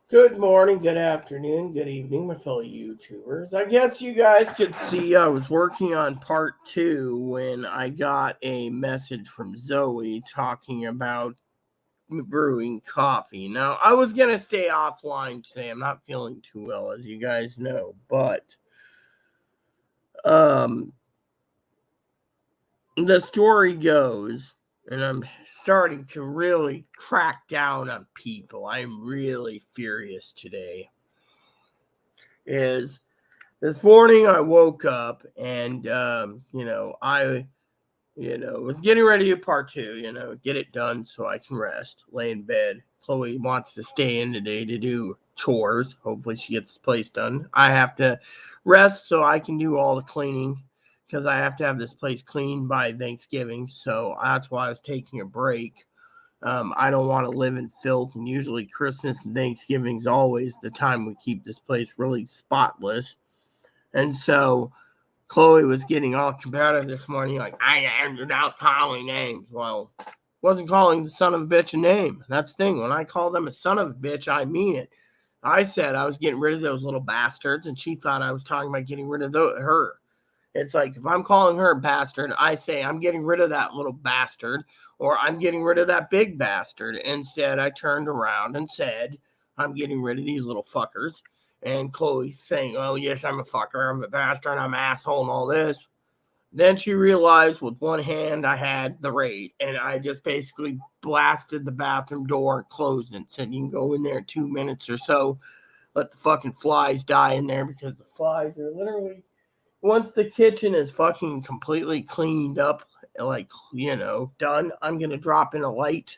Good morning, good afternoon, good evening, my fellow YouTubers. I guess you guys could see I was working on part 2 when I got a message from Zoe talking about brewing coffee. Now, I was going to stay offline today. I'm not feeling too well, as you guys know, but the story goes, and I'm starting to really crack down on people. I'm really furious today. Is this morning I woke up and I was getting ready to part 2, get it done so I can rest, lay in bed. Chloe wants to stay in today to do chores. Hopefully she gets the place done. I have to rest so I can do all the cleaning because I have to have this place cleaned by Thanksgiving. So that's why I was taking a break. I don't want to live in filth, and usually Christmas and Thanksgiving is always the time we keep this place really spotless. And so Chloe was getting all combative this morning, like, I am without calling names. Well, wasn't calling the son of a bitch a name. That's the thing. When I call them a son of a bitch, I mean it. I said I was getting rid of those little bastards, and she thought I was talking about getting rid of her. It's like, if I'm calling her a bastard, I say I'm getting rid of that little bastard, or I'm getting rid of that big bastard. Instead, I turned around and said, I'm getting rid of these little fuckers. And Chloe's saying, oh, yes, I'm a fucker, I'm a bastard, I'm an asshole, and all this. Then she realized with one hand I had the raid, and I just basically blasted the bathroom door and closed it and said, you can go in there in 2 minutes or so. Let the fucking flies die in there, because the flies are literally, once the kitchen is fucking completely cleaned up, like, done, I'm going to drop in a light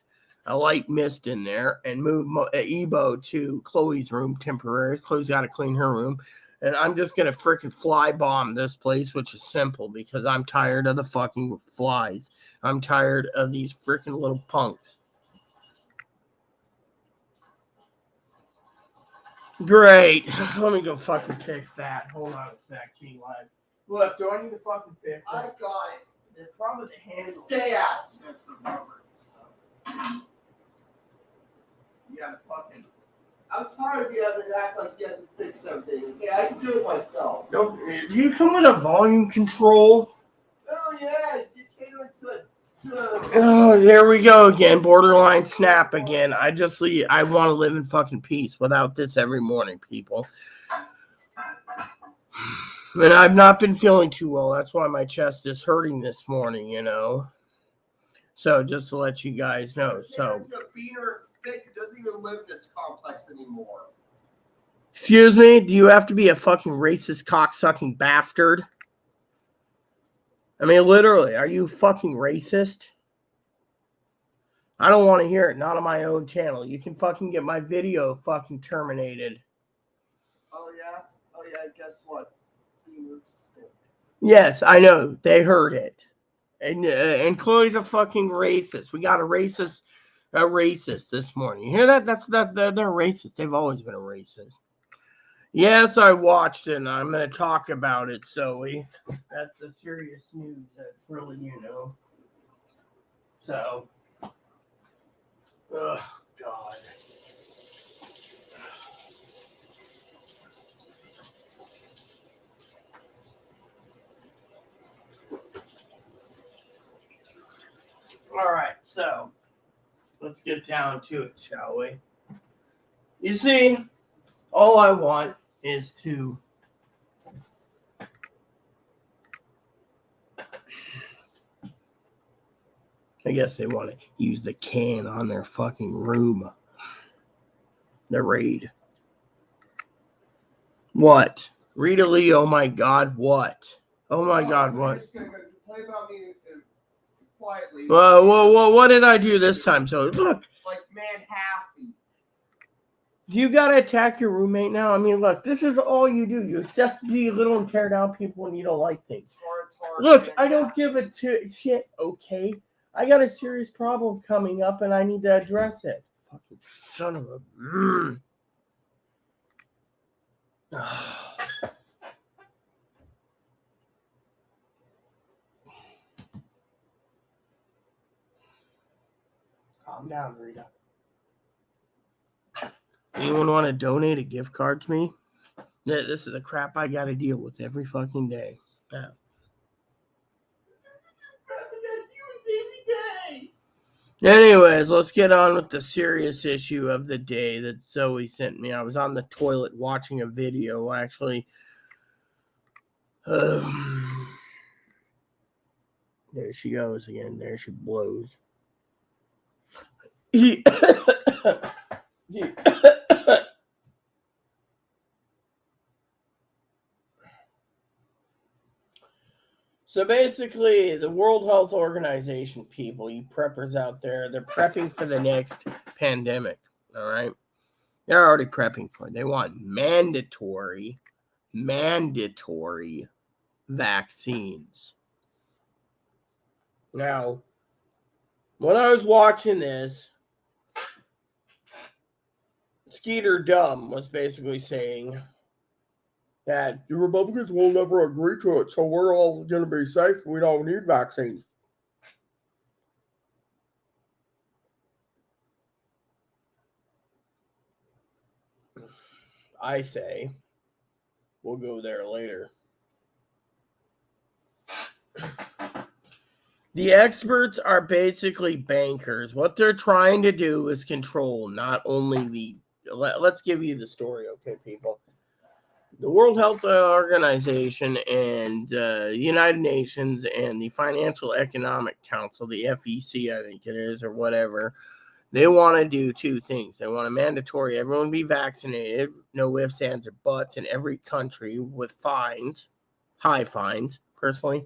mist in there and move Ebo to Chloe's room temporarily. Chloe's got to clean her room. And I'm just going to freaking fly bomb this place, which is simple because I'm tired of the fucking flies. I'm tired of these freaking little punks. Great. Let me go fucking fix that. Hold on a sec, King Live. Look, do I need to fucking fix it? I got it. It's probably the handle. Stay out. That's the rubber. So. You gotta fucking. I'm tired of you having to act like you have to fix everything. Okay, I can do it myself. Do you come with a volume control? Oh yeah, you cater to it. Oh, there we go again. Borderline snap again. I want to live in fucking peace without this every morning, people. And I've not been feeling too well. That's why my chest is hurting this morning, So just to let you guys know. So a beaner and stick who doesn't even live in this complex anymore. Excuse me? Do you have to be a fucking racist cocksucking bastard? I mean, literally, are you fucking racist? I don't want to hear it. Not on my own channel. You can fucking get my video fucking terminated. Oh yeah? Oh yeah, guess what? Yes, I know. They heard it. And Chloe's a fucking racist. We got a racist this morning. You hear that? They're racist. They've always been a racist. Yes, I watched it, and I'm going to talk about it, Zoe. That's the serious news. That's really, So, oh, God. All right, so let's get down to it, shall we? You see, all I want is to I guess they want to use the can on their fucking room. The raid. What? Rita Lee, oh my God, what? Oh my God, what? Play about me quietly. Well, what did I do this time? So, look. Like Manhattan. You gotta attack your roommate now? I mean, look, this is all you do. You just belittle and tear down people when you don't like things. Look, I don't give a shit, okay? I got a serious problem coming up and I need to address it. Fucking son of a... Calm down, Rita. Anyone want to donate a gift card to me? This is the crap I got to deal with every fucking day. Yeah. Anyways, let's get on with the serious issue of the day that Zoe sent me. I was on the toilet watching a video, actually. There she goes again. There she blows. So basically, the World Health Organization people, you preppers out there, they're prepping for the next pandemic. All right? They're already prepping for it. They want mandatory vaccines. Now, when I was watching this, Skeeter Dumb was basically saying that the Republicans will never agree to it, so we're all going to be safe. We don't need vaccines. I say we'll go there later. The experts are basically bankers. What they're trying to do is control not only the... Let's give you the story, okay, people? The World Health Organization and the United Nations and the Financial Economic Council, the FEC, I think it is, or whatever, they want to do two things. They want a mandatory, everyone be vaccinated, no ifs, ands, or buts, in every country with fines, high fines, personally.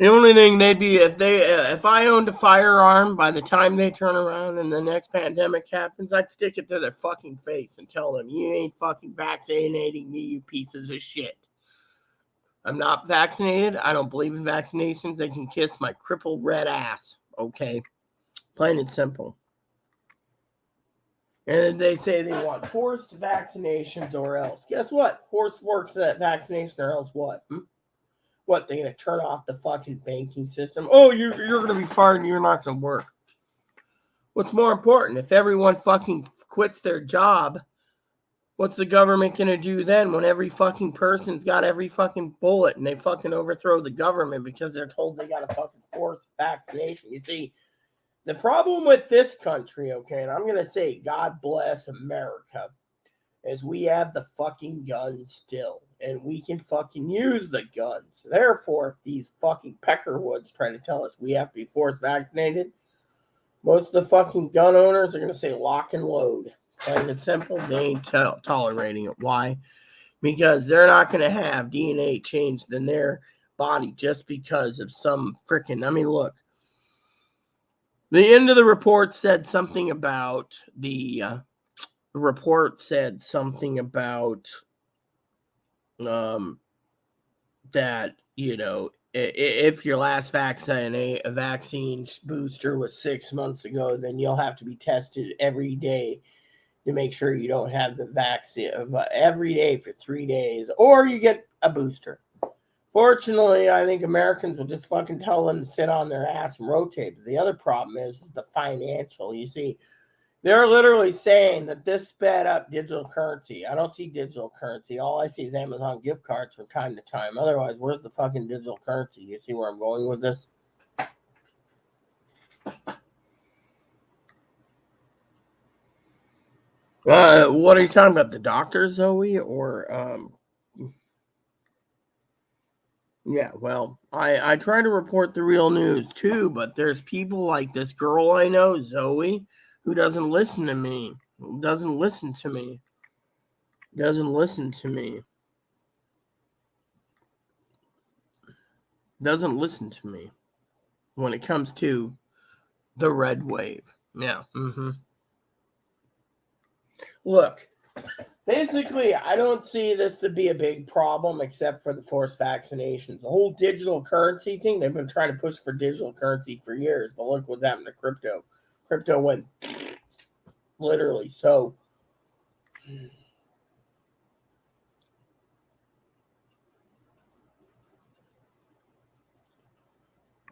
The only thing they'd be, if I owned a firearm, by the time they turn around and the next pandemic happens, I'd stick it to their fucking face and tell them, you ain't fucking vaccinating me, you pieces of shit. I'm not vaccinated. I don't believe in vaccinations. They can kiss my crippled red ass. Okay? Plain and simple. And they say they want forced vaccinations or else. Guess what? Forced vaccination or else what? What, they're going to turn off the fucking banking system? Oh, you're going to be fired and you're not going to work. What's more important? If everyone fucking quits their job, what's the government going to do then when every fucking person's got every fucking bullet and they fucking overthrow the government because they're told they got to fucking force vaccination? You see, the problem with this country, okay, and I'm going to say God bless America, is we have the fucking guns still, and we can fucking use the guns. Therefore, if these fucking peckerwoods try to tell us we have to be forced vaccinated, most of the fucking gun owners are going to say lock and load. Plain and simple, they ain't tolerating it. Why? Because they're not going to have DNA changed in their body just because of some freaking... I mean, look. The end of the report said something about that, you know, if your last vaccine booster was 6 months ago, then you'll have to be tested every day to make sure you don't have the vaccine every day for 3 days, or you get a booster. Fortunately, I think Americans will just fucking tell them to sit on their ass and rotate. But the other problem is the financial. You see, they're literally saying that this sped up digital currency. I don't see digital currency. All I see is Amazon gift cards from time to time. Otherwise, where's the fucking digital currency? You see where I'm going with this? What are you talking about? The doctor, Zoe? Or, yeah, well, I try to report the real news too, but there's people like this girl I know, Zoe, who doesn't listen to me. Doesn't listen to me when it comes to the red wave. Yeah. Look, basically, I don't see this to be a big problem except for the forced vaccinations. The whole digital currency thing, they've been trying to push for digital currency for years, but look what's happened to crypto. Crypto went literally. So,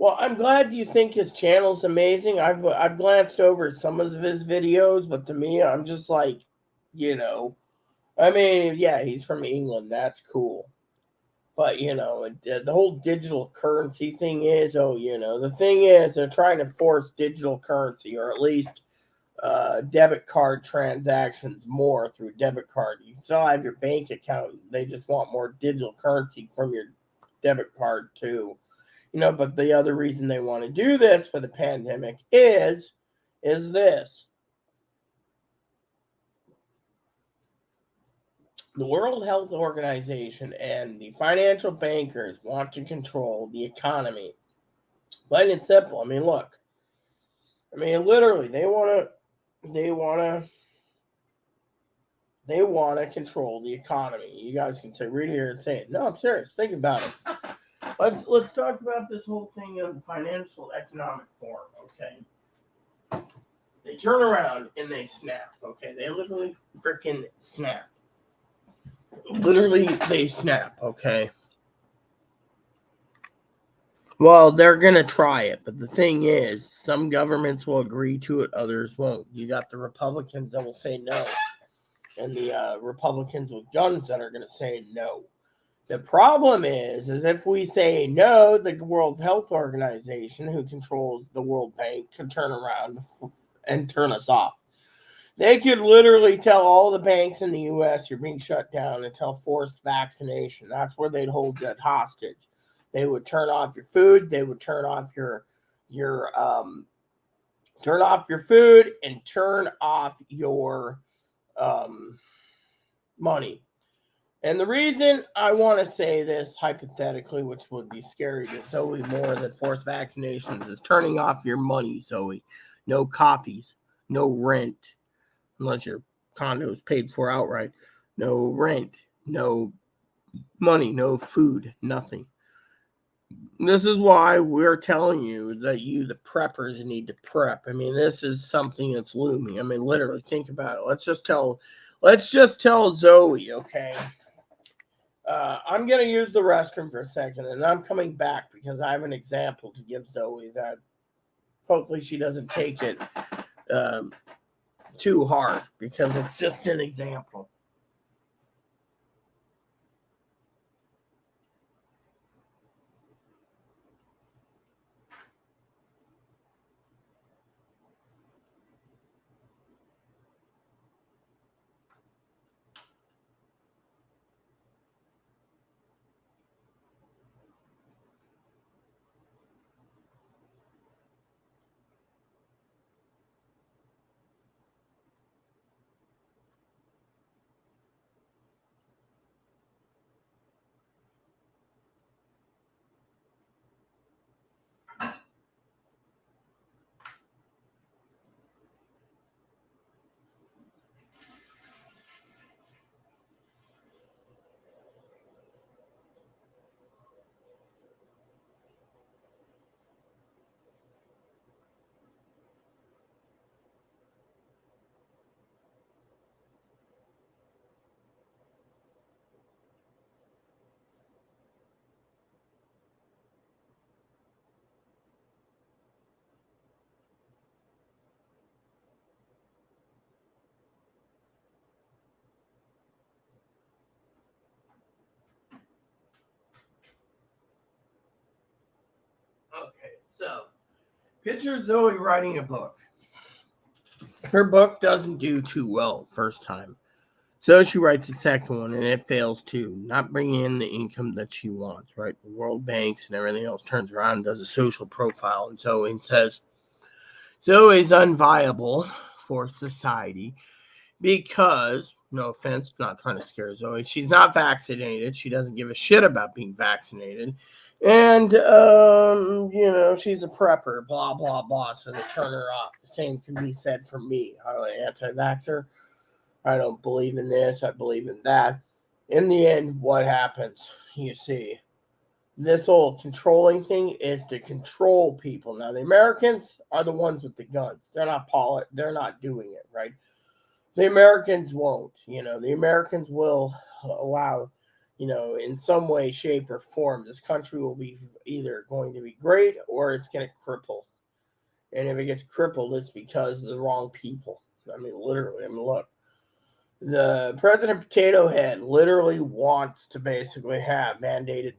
Well, I'm glad you think his channel's amazing. I've glanced over some of his videos, but to me, I'm just like, you know, I mean, yeah, he's from England. That's cool. But, the whole digital currency thing is, the thing is, they're trying to force digital currency, or at least debit card transactions more through debit card. You can still have your bank account. They just want more digital currency from your debit card too. But the other reason they want to do this for the pandemic is this. The World Health Organization and the financial bankers want to control the economy. Plain and simple. I mean, look. I mean, literally, they want to control the economy. You guys can say, read here and say it. No, I'm serious. Think about it. Let's talk about this whole thing of financial economic forum. Okay, they turn around and they snap. Okay, they literally freaking snap. Literally, they snap. Okay. Well, they're gonna try it, but the thing is, some governments will agree to it, others won't. You got the Republicans that will say no, and the Republicans with guns that are gonna say no. The problem is if we say no, the World Health Organization, who controls the World Bank, can turn around and turn us off. They could literally tell all the banks in the U.S. you're being shut down until forced vaccination. That's where they'd hold that hostage. They would turn off your food. They would turn off your food and turn off your money. And the reason I want to say this hypothetically, which would be scary to Zoe more than forced vaccinations, is turning off your money, Zoe. No copies, no rent, unless your condo is paid for outright. No rent, no money, no food, nothing. This is why we're telling you that you, the preppers, need to prep. I mean, this is something that's looming. I mean, literally, think about it. Let's just tell Zoe, okay? I'm going to use the restroom for a second, and I'm coming back because I have an example to give Zoe that hopefully she doesn't take it too hard, because it's just an example. Okay, so picture Zoe writing a book. Her book doesn't do too well first time. So she writes a second one and it fails too, not bringing in the income that she wants, right? The World Banks and everything else turns around and does a social profile and Zoe says, Zoe's unviable for society because, no offense, not trying to scare Zoe, she's not vaccinated. She doesn't give a shit about being vaccinated. And, she's a prepper, blah, blah, blah. So they turn her off. The same can be said for me. I'm an anti-vaxxer. I don't believe in this. I believe in that. In the end, what happens? You see, this whole controlling thing is to control people. Now, the Americans are the ones with the guns. They're not doing it, right? The Americans won't. The Americans will allow, in some way, shape, or form, this country will be either going to be great or it's going to cripple. And if it gets crippled, it's because of the wrong people. I mean, literally. I mean, look, the President Potato Head literally wants to basically have mandated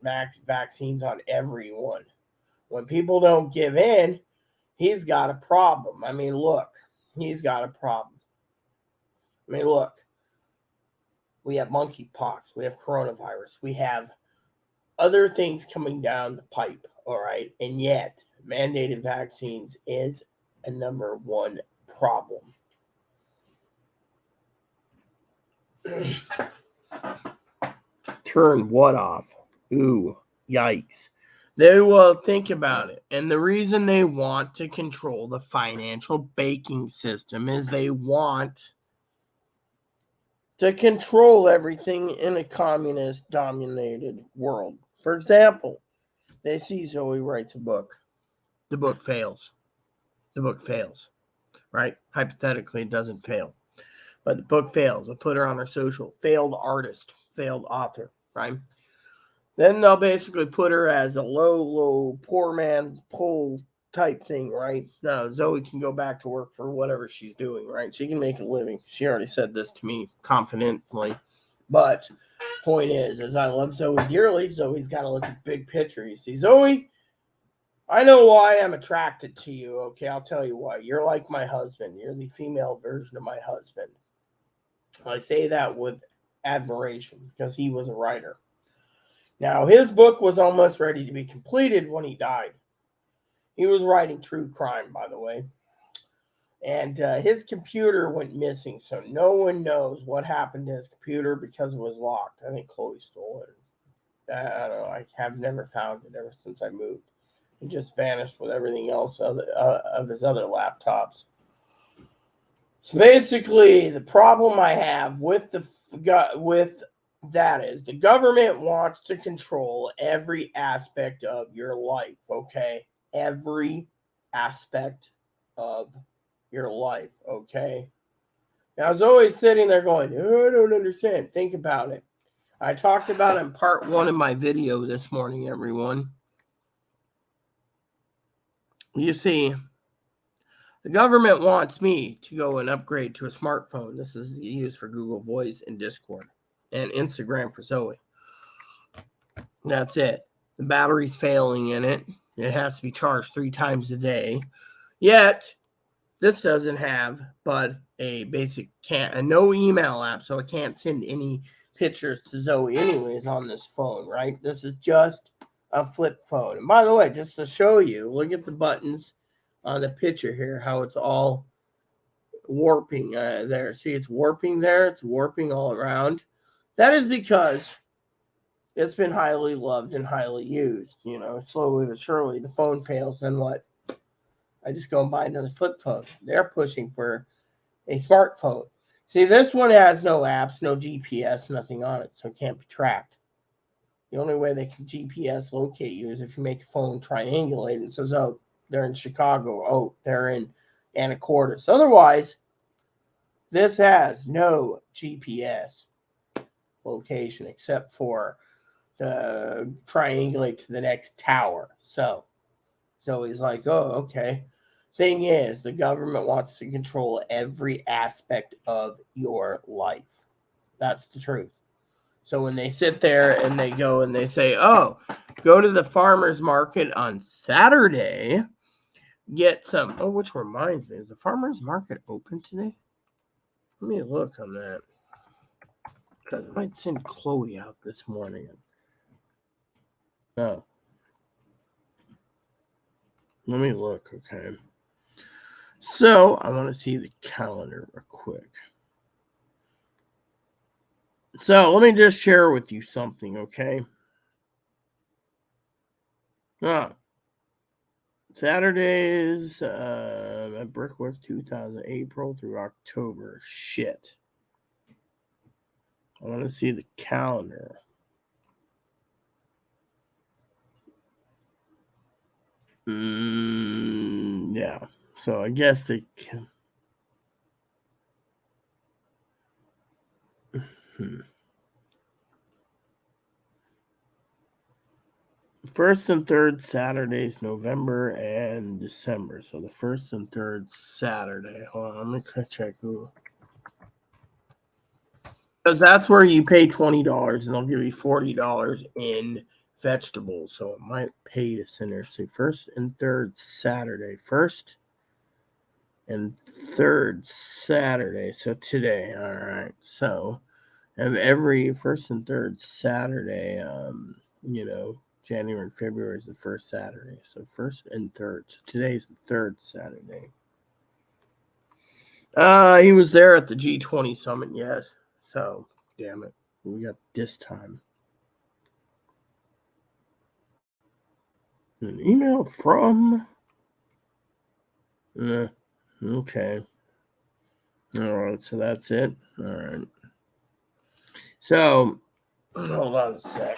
vaccines on everyone. When people don't give in, he's got a problem. I mean, look, he's got a problem. I mean, look, we have monkeypox, we have coronavirus, we have other things coming down the pipe, all right? And yet, mandated vaccines is a number one problem. Turn what off? Ooh, yikes. They will think about it. And the reason they want to control the financial banking system is they want to control everything in a communist dominated world. For example, they see Zoe writes a book. The book fails. The book fails, right? Hypothetically, it doesn't fail. But the book fails. They'll put her on her social. Failed artist, failed author, right? Then they'll basically put her as a low, poor man's pull type thing, right? No, Zoe can go back to work for whatever she's doing, right? She can make a living. She already said this to me confidently. But point is I love Zoe dearly. Zoe's got to look at the big picture. You see, Zoe, I know why I'm attracted to you, okay? I'll tell you why. You're like my husband. You're the female version of my husband. I say that with admiration because he was a writer. Now, his book was almost ready to be completed when he died. He was writing true crime, by the way. And his computer went missing, so no one knows what happened to his computer because it was locked. I think Chloe stole it. I don't know. I have never found it ever since I moved. It just vanished with everything else of his other laptops. So basically, the problem I have with that is the government wants to control every aspect of your life, okay? Every aspect of your life, okay? Now, I was always sitting there going, oh, I don't understand. Think about it. I talked about it in part 1 of my video this morning, everyone. You see, the government wants me to go and upgrade to a smartphone. This is used for Google Voice and Discord and Instagram for Zoe. That's it. The battery's failing in it. It has to be charged 3 times a day. Yet, this doesn't have but a basic no email app, so I can't send any pictures to Zoe anyways on this phone, right? This is just a flip phone. And by the way, just to show you, look at the buttons on the picture here, how it's all warping there. See, it's warping there. It's warping all around. That is because it's been highly loved and highly used. Slowly but surely, the phone fails, then what? I just go and buy another flip phone. They're pushing for a smartphone. See, this one has no apps, no GPS, nothing on it, so it can't be tracked. The only way they can GPS locate you is if you make a phone triangulate and it says, oh, they're in Chicago. Oh, they're in Anacortes. Otherwise, this has no GPS location except for the triangulate to the next tower. So he's like, oh, okay. Thing is, the government wants to control every aspect of your life. That's the truth. So when they sit there and they go and they say, oh, go to the farmer's market on Saturday, get some. Oh, which reminds me, is the farmer's market open today? Let me look on that. Because I might send Chloe out this morning. No. Let me look, okay. So I want to see the calendar real quick. So let me just share with you something, okay? Saturdays at Brickworth 2000, April through October. Shit. I want to see the calendar. Yeah. So I guess they can. First and third Saturdays, November and December. So the first and third Saturday. Hold on, let me check Google. Because that's where you pay $20 and they'll give you $40 in vegetables. So it might pay to send her. Say first and third Saturday. First and third Saturday. So today. All right. So every first and third Saturday, January and February is the first Saturday. So first and third. So today's the third Saturday. He was there at the G20 summit, yes. So, damn it. We got this time. An email from. Okay. All right. So that's it. All right. So, hold on a sec.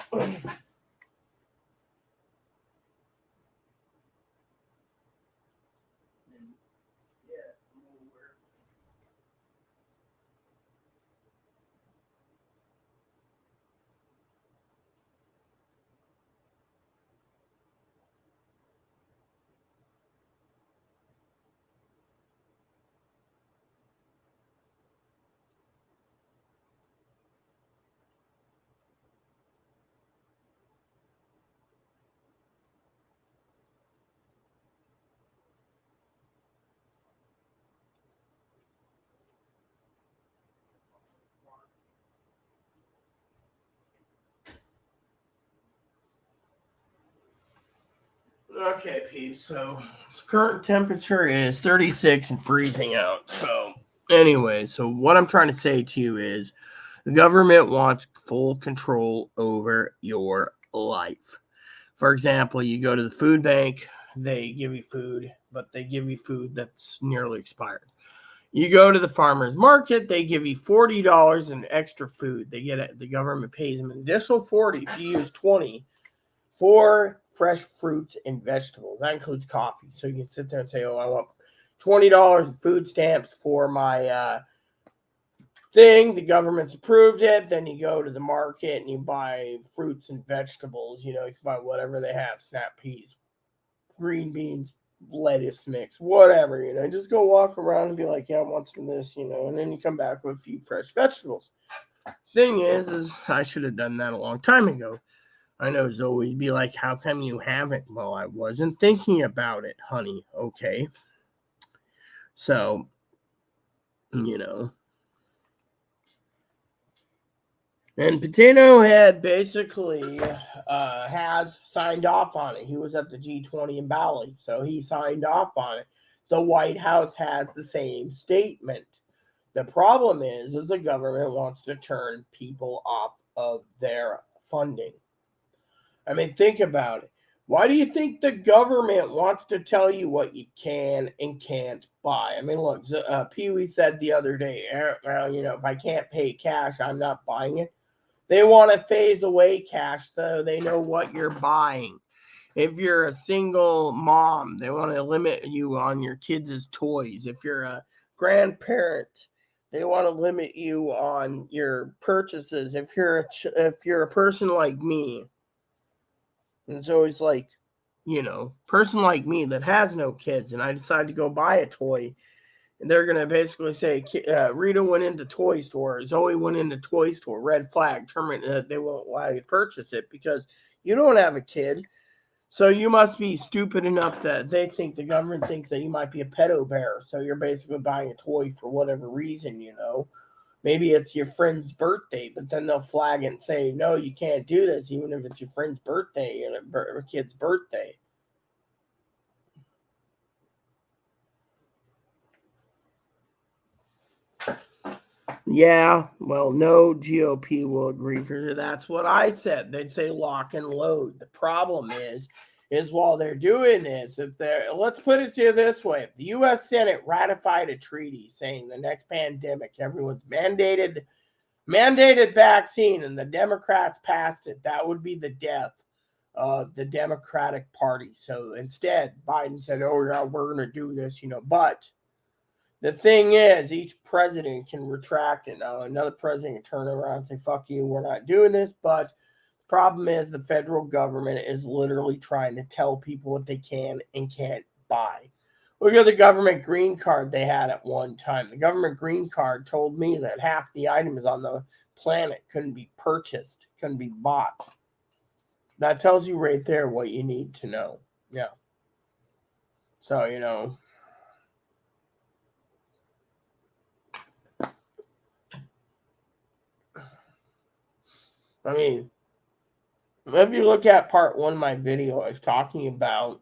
Okay, peeps. So current temperature is 36 and freezing out. So anyway, so what I'm trying to say to you is the government wants full control over your life. For example, you go to the food bank, they give you food, but they give you food that's nearly expired. You go to the farmer's market, they give you $40 in extra food. The government pays them an additional 40 if you use 20 for fresh fruits and vegetables. That includes coffee. So you can sit there and say, oh, I want $20 in food stamps for my thing. The government's approved it. Then you go to the market and you buy fruits and vegetables. You can buy whatever they have, snap peas, green beans, lettuce mix, whatever, just go walk around and be like, yeah, I want some of this, and then you come back with a few fresh vegetables. Thing is I should have done that a long time ago. I know Zoe would be like, how come you haven't? Well, I wasn't thinking about it, honey. Okay. So, And Potato Head basically has signed off on it. He was at the G20 in Bali, so he signed off on it. The White House has the same statement. The problem is the government wants to turn people off of their funding. I mean, think about it. Why do you think the government wants to tell you what you can and can't buy? I mean, look, Pee Wee said the other day, well, if I can't pay cash, I'm not buying it. They want to phase away cash so they know what you're buying. If you're a single mom, they want to limit you on your kids' toys. If you're a grandparent, they want to limit you on your purchases. If you're a person like me, and so it's like, person like me that has no kids, and I decide to go buy a toy, and they're going to basically say, Rita went into toy store, Zoe went into toy store, red flag, they won't allow you to purchase it because you don't have a kid. So you must be stupid enough that they think the government thinks that you might be a pedo bear. So you're basically buying a toy for whatever reason, Maybe it's your friend's birthday, but then they'll flag it and say, no, you can't do this, even if it's your friend's birthday and a kid's birthday. Yeah, well, no GOP will agree for sure. That's what I said. They'd say lock and load. The problem is while they're doing this, let's put it to you this way: if the U.S. Senate ratified a treaty saying the next pandemic, everyone's mandated vaccine, and the Democrats passed it, that would be the death of the Democratic Party. So instead, Biden said, "Oh yeah, we're going to do this," but the thing is, each president can retract it. Now, another president can turn around and say, fuck you, we're not doing this. But Problem is, the federal government is literally trying to tell people what they can and can't buy. Look at the government green card they had at one time. The government green card told me that half the items on the planet couldn't be purchased, couldn't be bought. That tells you right there what you need to know. Yeah. So, I mean, if you look at part one of my video, I was talking about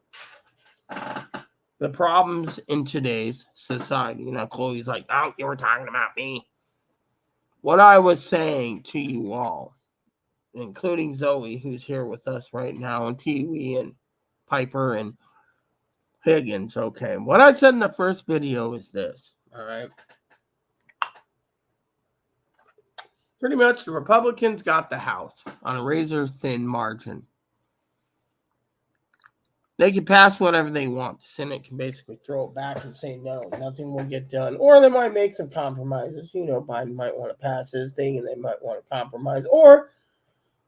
the problems in today's society. Chloe's like, oh, you were talking about me. What I was saying to you all, including Zoe, who's here with us right now, and Pee Wee and Piper and Higgins. Okay, what I said in the first video is this, all right? Pretty much the Republicans got the House on a razor-thin margin. They can pass whatever they want. The Senate can basically throw it back and say, no, nothing will get done. Or they might make some compromises. Biden might want to pass his thing and they might want to compromise. Or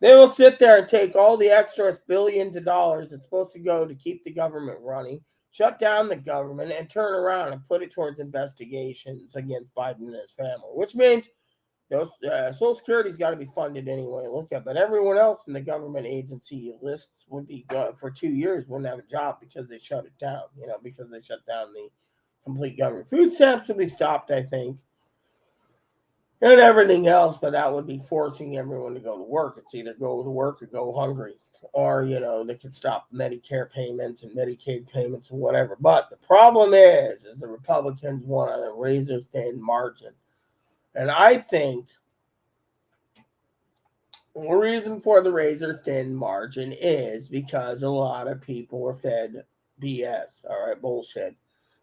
they will sit there and take all the extra billions of dollars that's supposed to go to keep the government running, shut down the government, and turn around and put it towards investigations against Biden and his family, which means Social Security's got to be funded anyway. Look at, but everyone else in the government agency lists would be for 2 years, wouldn't have a job because they shut it down. Because they shut down the complete government. Food stamps would be stopped, I think, and everything else, but that would be forcing everyone to go to work. It's either go to work or go hungry, or they could stop Medicare payments and Medicaid payments and whatever. But the problem is the Republicans want a razor thin margin. And I think the reason for the razor thin margin is because a lot of people were fed BS, all right, bullshit,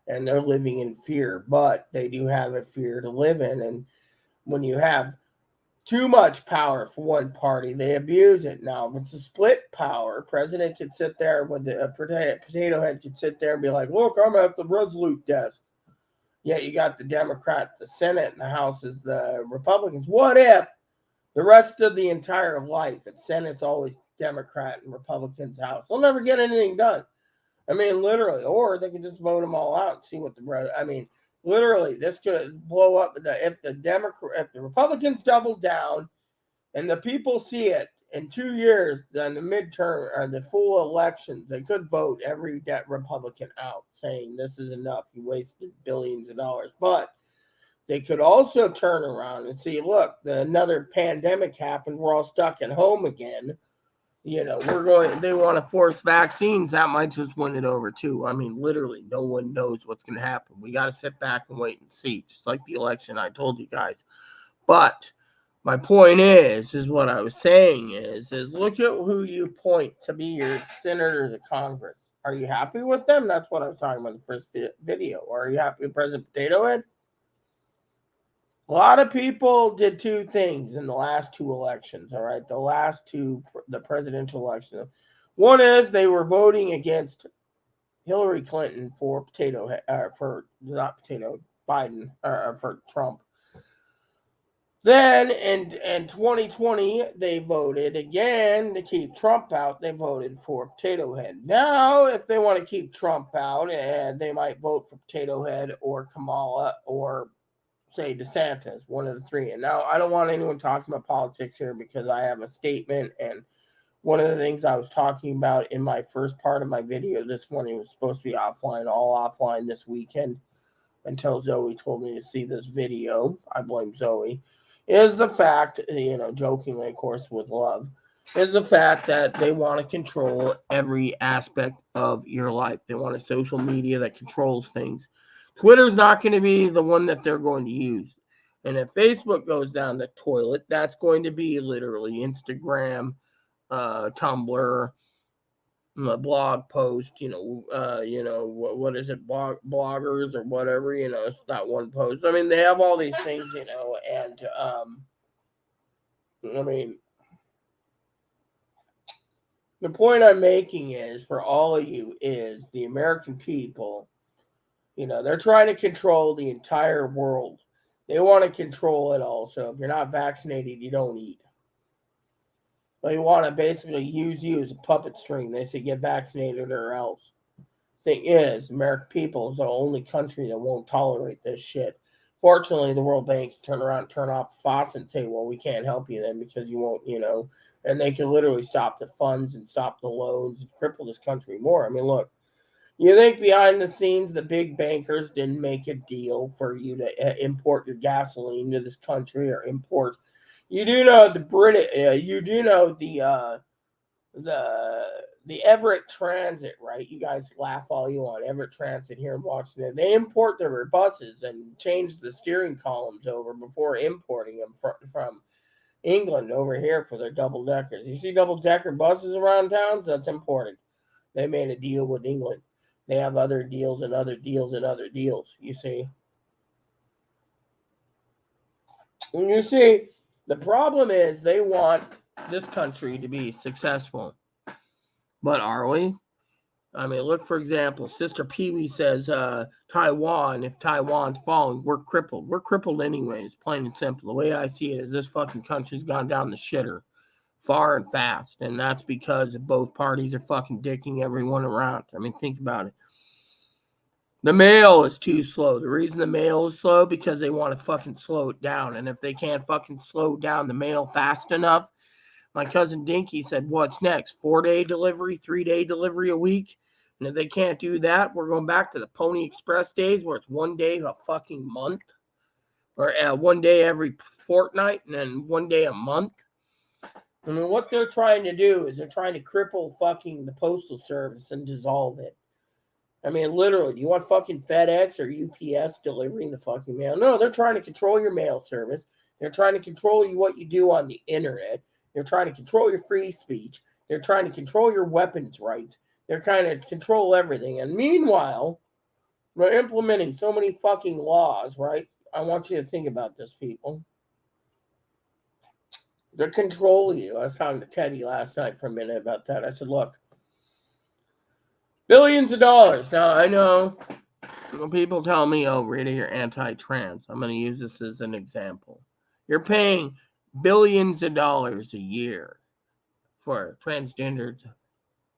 and they're living in fear. But they do have a fear to live in, and when you have too much power for one party, they abuse it. Now, if it's a split power, president could sit there with the potato head could sit there and be like, "Look, I'm at the Resolute desk." Yet you got the Democrats, the Senate, and the House is the Republicans. What if the rest of the entire life, the Senate's always Democrat and Republicans House? They'll never get anything done. I mean, literally. Or they can just vote them all out and see what literally, this could blow up. If the Republicans double down and the people see it in 2 years, then the midterm or the full elections, they could vote every Republican out, saying this is enough. You wasted billions of dollars. But they could also turn around and see, look, another pandemic happened. We're all stuck at home again. They want to force vaccines. That might just win it over too. I mean, literally, no one knows what's going to happen. We got to sit back and wait and see, just like the election I told you guys. But my point is what I was saying is look at who you point to be your senators of Congress. Are you happy with them? That's what I was talking about in the first video. Or are you happy with President Potato Head? A lot of people did two things in the last two elections, all right? The presidential election. One is they were voting against Hillary Clinton for Biden, for Trump. Then in 2020, they voted again to keep Trump out. They voted for Potato Head. Now, if they want to keep Trump out, they might vote for Potato Head or Kamala or, say, DeSantis, one of the three. And now, I don't want anyone talking about politics here because I have a statement. And one of the things I was talking about in my first part of my video this morning was supposed to be all offline this weekend until Zoe told me to see this video. I blame Zoe. Is the fact, jokingly, of course, with love, is the fact that they want to control every aspect of your life. They want a social media that controls things. Twitter's not going to be the one that they're going to use. And if Facebook goes down the toilet, that's going to be literally Instagram, Tumblr, a blog post, what is it, bloggers or whatever, it's not one post. I mean, they have all these things, and the point I'm making is, for all of you, is the American people, they're trying to control the entire world. They want to control it all. So if you're not vaccinated, you don't eat. They want to basically use you as a puppet string. They say get vaccinated or else. Thing is, American people is the only country that won't tolerate this shit. Fortunately, the World Bank can turn around and turn off the faucet and say, well, we can't help you then because you won't, and they can literally stop the funds and stop the loans and cripple this country more. I mean, look, you think behind the scenes the big bankers didn't make a deal for you to import your gasoline to this country or import? You do know the you do know the the Everett Transit, right? You guys laugh all you want. Everett Transit here in Washington. They import their buses and change the steering columns over before importing them from England over here for their double deckers. You see double decker buses around towns? That's imported. They made a deal with England. They have other deals and other deals and other deals. You see. And you see, the problem is they want this country to be successful. But are we? I mean, look, for example, Sister Pee Wee says Taiwan, if Taiwan's falling, we're crippled. We're crippled anyways, plain and simple. The way I see it is this fucking country's gone down the shitter far and fast. And that's because both parties are fucking dicking everyone around. I mean, think about it. The mail is too slow. The reason the mail is slow because they want to fucking slow it down. And if they can't fucking slow down the mail fast enough, my cousin Dinky said, what's next? 4-day delivery, 3-day delivery a week? And if they can't do that, we're going back to the Pony Express days where it's 1 day a fucking month. Or 1 day every fortnight and then 1 day a month. I mean, what they're trying to do is they're trying to cripple fucking the Postal Service and dissolve it. I mean, literally, do you want fucking FedEx or UPS delivering the fucking mail? No, they're trying to control your mail service. They're trying to control you what you do on the internet. They're trying to control your free speech. They're trying to control your weapons rights. They're trying to control everything. And meanwhile, we're implementing so many fucking laws, right? I want you to think about this, people. They control you. I was talking to Teddy last night for a minute about that. I said, look, billions of dollars. Now, I know people tell me, oh, Rita, you're anti-trans. I'm going to use this as an example. You're paying billions of dollars a year for transgendered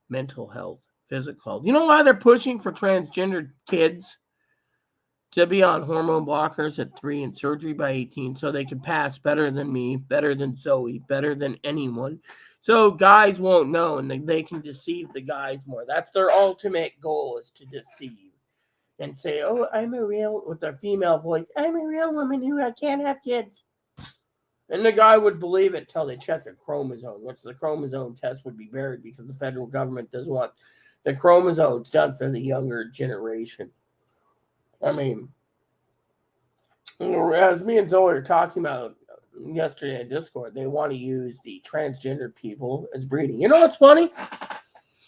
mental health, physical health. You know why they're pushing for transgendered kids to be on hormone blockers at 3 and surgery by 18 so they can pass better than me, better than Zoe, better than anyone. So guys won't know and they can deceive the guys more. That's their ultimate goal, is to deceive and say, oh, I'm a real, with their female voice, I'm a real woman who can't have kids. And the guy would believe it till they check a chromosome, which the chromosome test would be buried because the federal government doesn't want the chromosomes done for the younger generation. I mean, as me and Zoe were talking about yesterday in Discord, they want to use the transgender people as breeding. You know what's funny?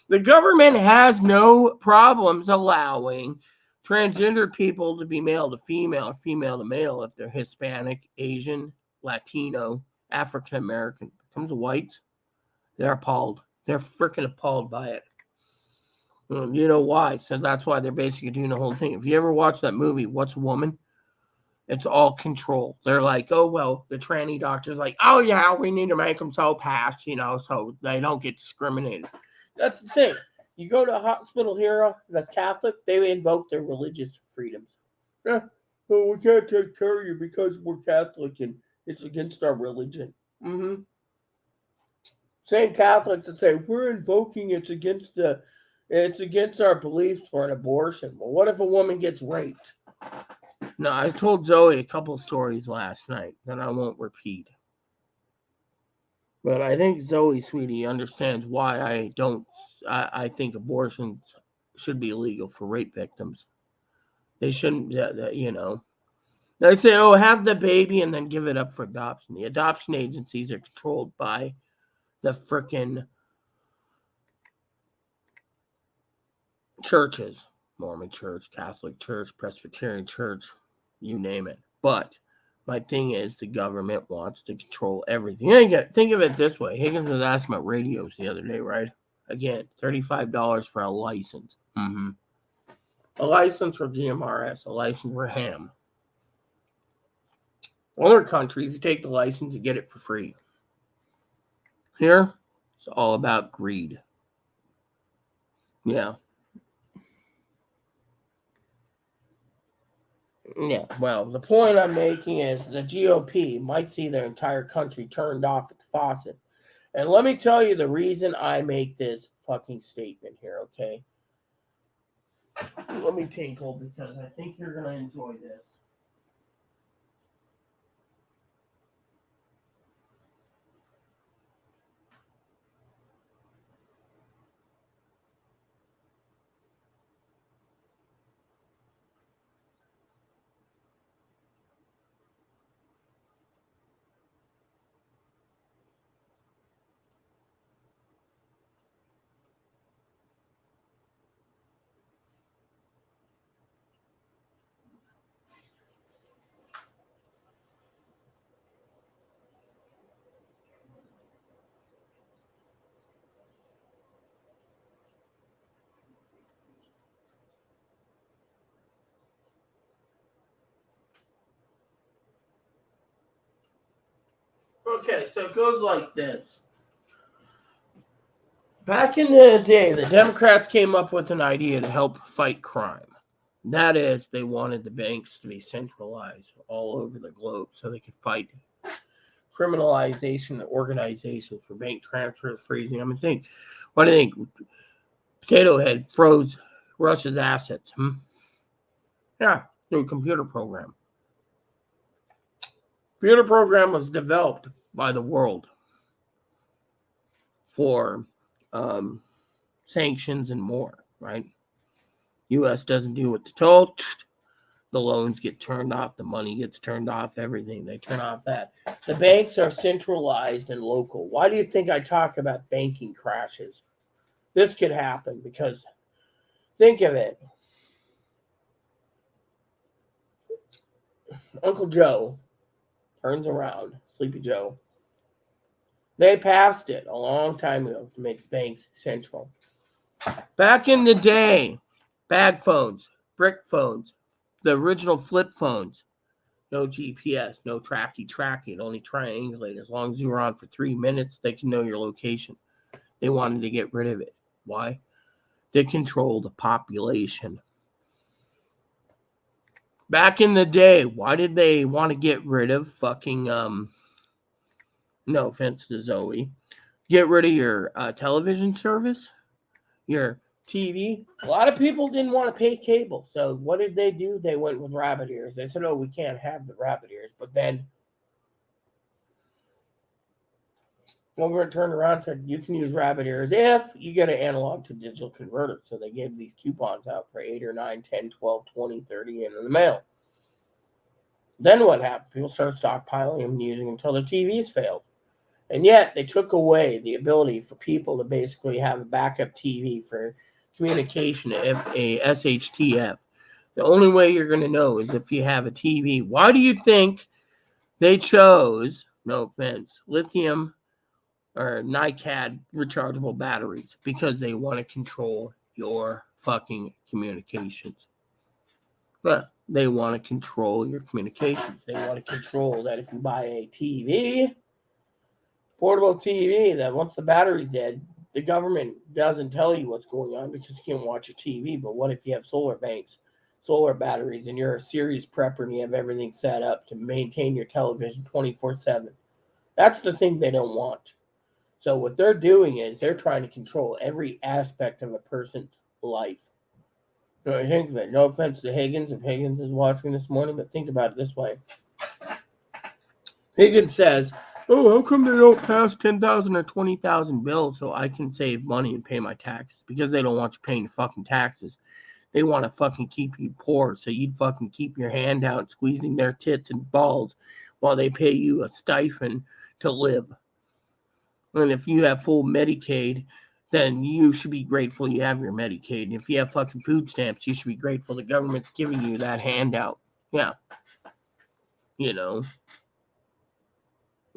The government has no problems allowing transgender people to be male to female or female to male if they're Hispanic, Asian, Latino, African American. Comes to whites, they're appalled. They're freaking appalled by it. You know why? So that's why they're basically doing the whole thing. If you ever watch that movie, What's a Woman? It's all control. They're like, oh, well, the tranny doctor's like, oh, yeah, we need to make them so pass, so they don't get discriminated. That's the thing. You go to a hospital here that's Catholic, they invoke their religious freedoms. Yeah, well, we can't take care of you because we're Catholic and it's against our religion. Mm-hmm. Same Catholics that say we're invoking it's against our beliefs for an abortion. Well, what if a woman gets raped? No, I told Zoe a couple of stories last night that I won't repeat. But I think Zoe, sweetie, understands why I think abortions should be illegal for rape victims. They shouldn't, They say, oh, have the baby and then give it up for adoption. The adoption agencies are controlled by the frickin' churches. Mormon Church, Catholic Church, Presbyterian Church, you name it. But my thing is the government wants to control everything. Think of it this way. Higgins was asking about radios the other day, right? Again, $35 for a license. Mm-hmm. A license for GMRS, a license for ham. Other countries, you take the license and get it for free. Here, It's all about greed. Yeah. Yeah. Well, the point I'm making is the GOP might see their entire country turned off at the faucet. And let me tell you the reason I make this fucking statement here, okay? Let me tinkle because I think you're going to enjoy this. Okay, so it goes like this. Back in the day, the Democrats came up with an idea to help fight crime. That is, they wanted the banks to be centralized all over the globe so they could fight criminalization organizations for bank transfers, freezing. I mean, what do you think? Potato Head froze Russia's assets. Yeah, through a computer program. Computer program was developed by the world for sanctions and more, right? U.S. doesn't do what they're told. The loans get turned off, the money gets turned off, everything. They turn off that. The banks are centralized and local. Why do you think I talk about banking crashes? This could happen because think of it. Uncle Joe turns around, Sleepy Joe. They passed it a long time ago to make banks central. Back in the day, bag phones, brick phones, the original flip phones, no GPS, no tracking, only triangulate. As long as you were on for 3 minutes, they can know your location. They wanted to get rid of it. Why? To control the population. Back in the day, why did they want to get rid of fucking, no offense to Zoe, get rid of your television service, your TV? A lot of people didn't want to pay cable. So what did they do? They went with rabbit ears. They said, oh, we can't have the rabbit ears. But then government turned around and said, you can use rabbit ears if you get an analog to digital converter. So they gave these coupons out for 8 or 9, 10, 12, 20, 30 in the mail. Then what happened? People started stockpiling them and using them until their TVs failed. And yet they took away the ability for people to basically have a backup TV for communication if a SHTF. The only way you're going to know is if you have a TV. Why do you think they chose, no offense, lithium or NiCad rechargeable batteries? Because they want to control your fucking communications. But they want to control your communications. They want to control that if you buy a TV, portable TV, that once the battery's dead, the government doesn't tell you what's going on because you can't watch your TV. But what if you have solar banks, solar batteries, and you're a serious prepper and you have everything set up to maintain your television 24/7? That's the thing they don't want. So what they're doing is they're trying to control every aspect of a person's life. No, think of it. No offense to Higgins if Higgins is watching this morning, but think about it this way. Higgins says, oh, how come they don't pass 10,000 or 20,000 bills so I can save money and pay my taxes? Because they don't want you paying the fucking taxes. They want to fucking keep you poor so you'd fucking keep your hand out squeezing their tits and balls while they pay you a stipend to live. And if you have full Medicaid, then you should be grateful you have your Medicaid. And if you have fucking food stamps, you should be grateful the government's giving you that handout. Yeah. You know.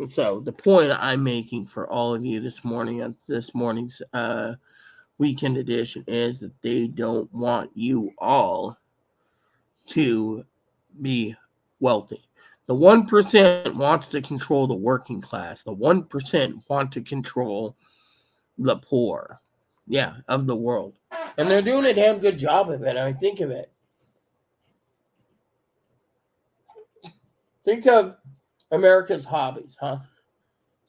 So the point I'm making for all of you this morning on this morning's weekend edition is that they don't want you all to be wealthy. The 1% wants to control the working class. The 1% want to control the poor, yeah, of the world. And they're doing a damn good job of it. I mean, think of it. Think of America's hobbies, huh?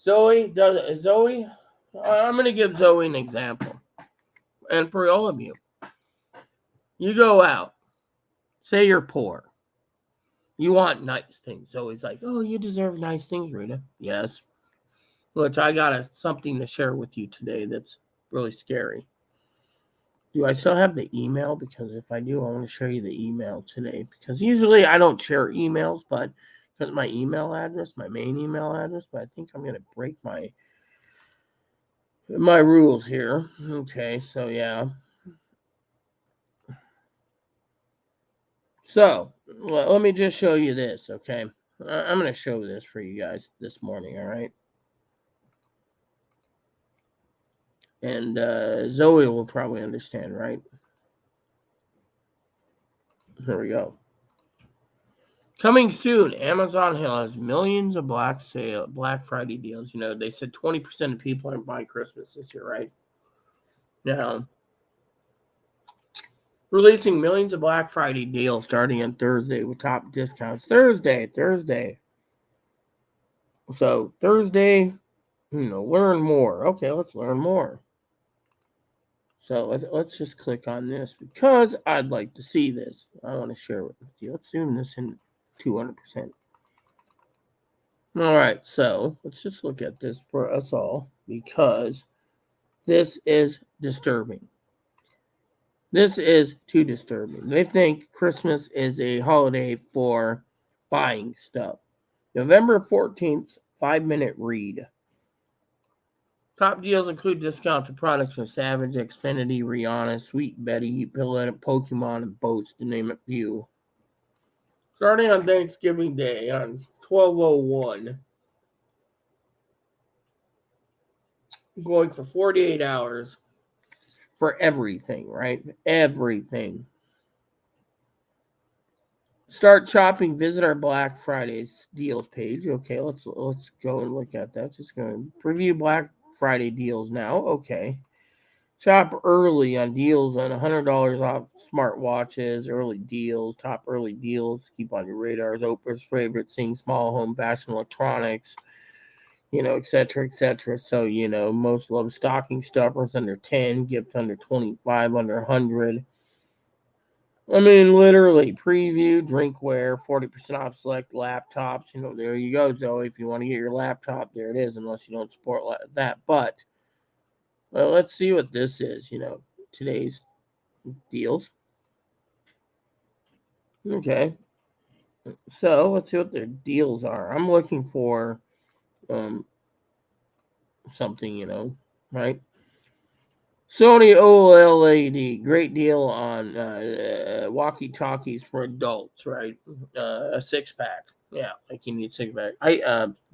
Zoe. I'm gonna give Zoe an example, and for all of you, you go out. Say you're poor. You want nice things. Zoe's like, oh, you deserve nice things, Rita. Yes. Which I got something to share with you today that's really scary. Do I still have the email? Because if I do, I want to show you the email today. Because usually I don't share emails, but because my email address, my main email address, but I think I'm gonna break my rules here. Okay, so yeah. So let me just show you this, okay? I'm gonna show this for you guys this morning, all right? And Zoe will probably understand, right? Here we go. Coming soon, Amazon has millions of Black Friday deals. You know, they said 20% of people aren't buying Christmas this year, right? Now, releasing millions of Black Friday deals starting on Thursday with top discounts. Thursday. So Thursday, learn more. Okay, let's learn more. So let's just click on this because I'd like to see this. I want to share it with you. Let's zoom this in 200%. All right, so let's just look at this for us all because this is disturbing. This is too disturbing. They think Christmas is a holiday for buying stuff. November 14th, 5-minute read. Top deals include discounts of products from Savage, Xfinity, Rihanna, Sweet Betty, Pokemon, and Bose, to name a few. Starting on Thanksgiving Day on 12/01, going for 48 hours for everything, right? Everything. Start shopping. Visit our Black Friday's deals page. Okay, let's go and look at that. Just going to preview Black Friday deals now. Okay. Shop early on deals on $100 off smartwatches, early deals, top early deals. Keep on your radars. Oprah's favorite thing, small home fashion electronics, et cetera, et cetera. So, most love stocking stuffers under 10, gifts under 25, under 100. I mean, literally, preview, drinkware, 40% off select laptops. There you go, Zoe. If you want to get your laptop, there it is, unless you don't support that. But, well, let's see what this is, today's deals. Okay. So, let's see what their deals are. I'm looking for something, right? Sony OLED, great deal on walkie-talkies for adults, right? A 6-pack, yeah, like you need 6-pack.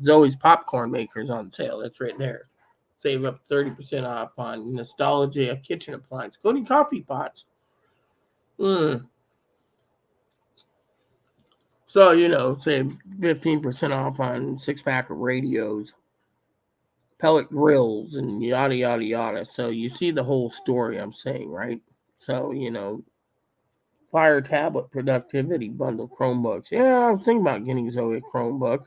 Zoe's popcorn makers on sale. That's right there. Save up 30% off on Nostalgia kitchen appliance, including coffee pots. So save 15% off on 6-pack of radios, pellet grills, and yada yada yada. So you see the whole story I'm saying, right? So Fire tablet productivity bundle Chromebooks. Yeah, I was thinking about getting Zoe a Chromebook.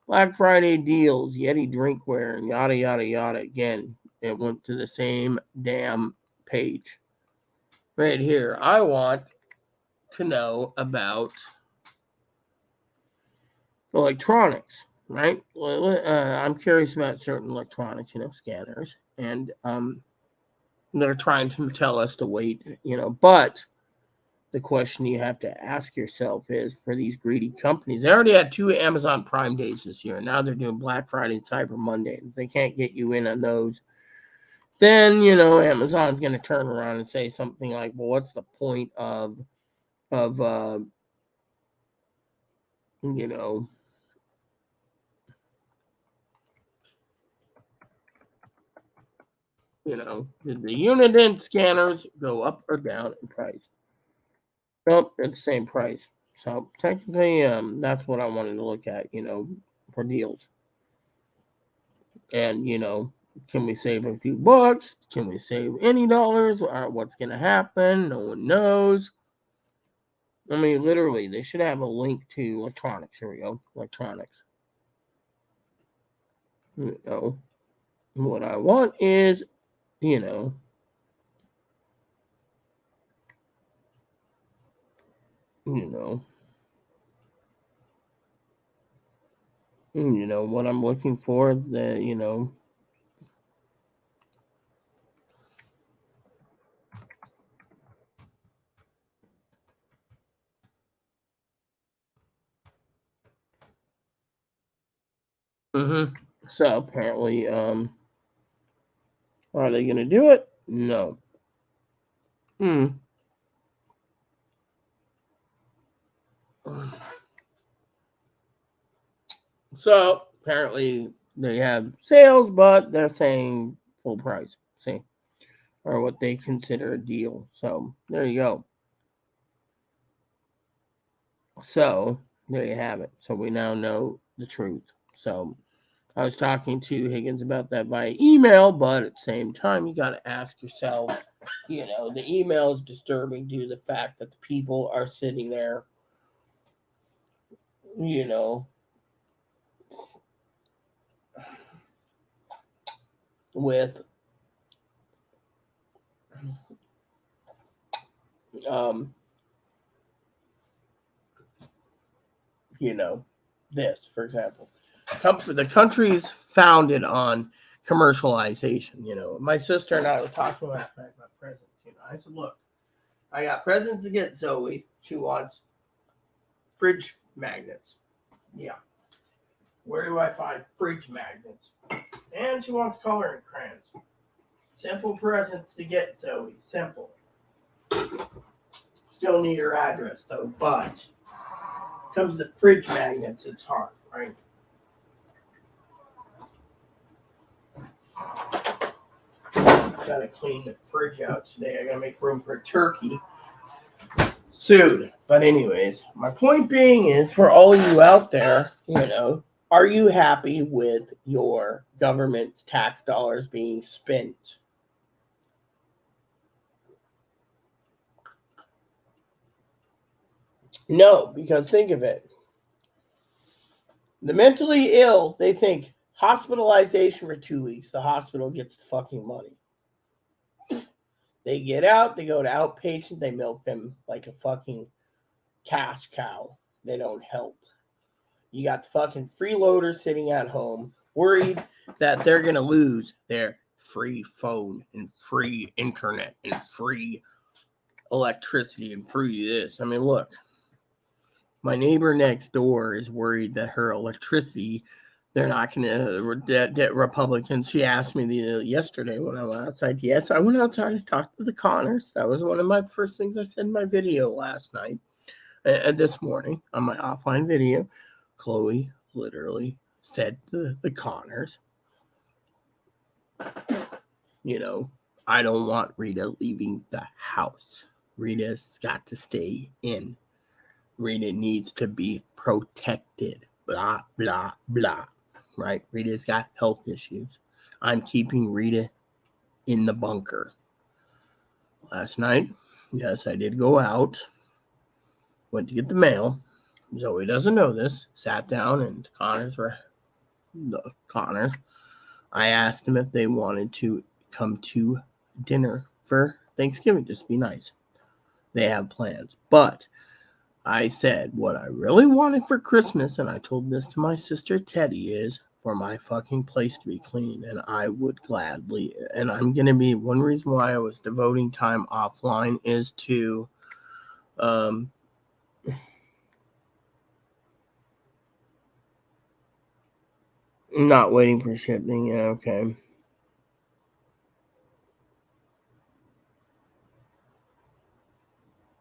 Black Friday deals, Yeti drinkware, and yada yada yada. Again, it went to the same damn page. Right here. I want to know about electronics, right? I'm curious about certain electronics, scanners, and they're trying to tell us to wait, but the question you have to ask yourself is, for these greedy companies, they already had 2 Amazon Prime days this year. Now they're doing Black Friday and Cyber Monday. If they can't get you in on those, then, Amazon's going to turn around and say something like, well, what's the point of you know, did the Unident scanners go up or down in price? Nope, they're the same price. So technically, that's what I wanted to look at, for deals. And Can we save a few bucks? Can we save any dollars? What's going to happen? No one knows. I mean, literally, they should have a link to electronics. Here we go. Electronics. You know, what I want is, you know, what I'm looking for, So apparently, are they going to do it? No. So apparently they have sales, but they're saying full price. See, or what they consider a deal. So there you go. So there you have it. So we now know the truth. So I was talking to Higgins about that via email, but at the same time, you got to ask yourself, the email is disturbing due to the fact that the people are sitting there, with um, this, for example. The country is founded on commercialization. My sister and I were talking last night about presents. I said, look, I got presents to get Zoe. She wants fridge magnets. Yeah. Where do I find fridge magnets? And she wants coloring crayons. Simple presents to get Zoe. Simple. Still need her address though, but comes to fridge magnets, it's hard, right? Gotta clean the fridge out today. I gotta make room for turkey soon. But anyways, my point being is for all of you out there, are you happy with your government's tax dollars being spent? No, because think of it. The mentally ill, they think hospitalization for 2 weeks, the hospital gets the fucking money. They get out, they go to outpatient, they milk them like a fucking cash cow. They don't help. You got the fucking freeloaders sitting at home, worried that they're going to lose their free phone and free internet and free electricity and free this. I mean, look, my neighbor next door is worried that her electricity, they're not going to, that Republicans, she asked me yesterday when I went outside. Yes, I went outside to talk to the Connors. That was one of my first things I said in my video last night. And this morning on my offline video, Chloe literally said to the Connors, I don't want Rita leaving the house. Rita's got to stay in. Rita needs to be protected. Blah, blah, blah. Right? Rita's got health issues. I'm keeping Rita in the bunker. Last night, yes, I did go out. Went to get the mail. Zoe doesn't know this. Sat down and the Connors. I asked them if they wanted to come to dinner for Thanksgiving. Just be nice. They have plans. But I said what I really wanted for Christmas, and I told this to my sister Teddy, is for my fucking place to be clean. And I would gladly, and I'm going to be, one reason why I was devoting time offline is to not waiting for shipping. Yeah, okay.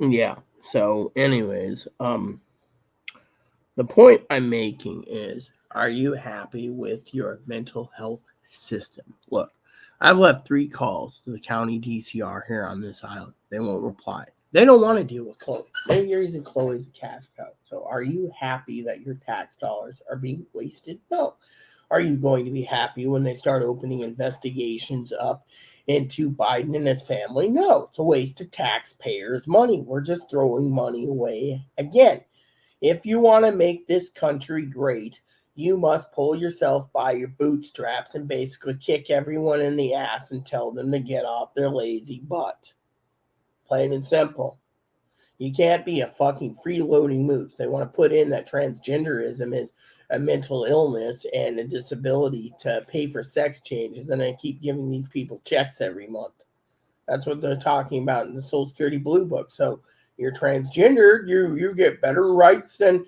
Yeah. So, anyways, the point I'm making is, are you happy with your mental health system? Look, I've left 3 calls to the county DCR here on this island. They won't reply. They don't want to deal with Chloe. They're using Chloe as a cash cow. So, are you happy that your tax dollars are being wasted? No. Are you going to be happy when they start opening investigations up into Biden and his family? No, it's a waste of taxpayers' money. We're just throwing money away again. If you want to make this country great, you must pull yourself by your bootstraps and basically kick everyone in the ass and tell them to get off their lazy butt. Plain and simple. You can't be a fucking freeloading mooch. They want to put in that transgenderism is a mental illness and a disability to pay for sex changes, and then keep giving these people checks every month. That's what they're talking about in the Social Security Blue Book. So you're transgendered, you get better rights than,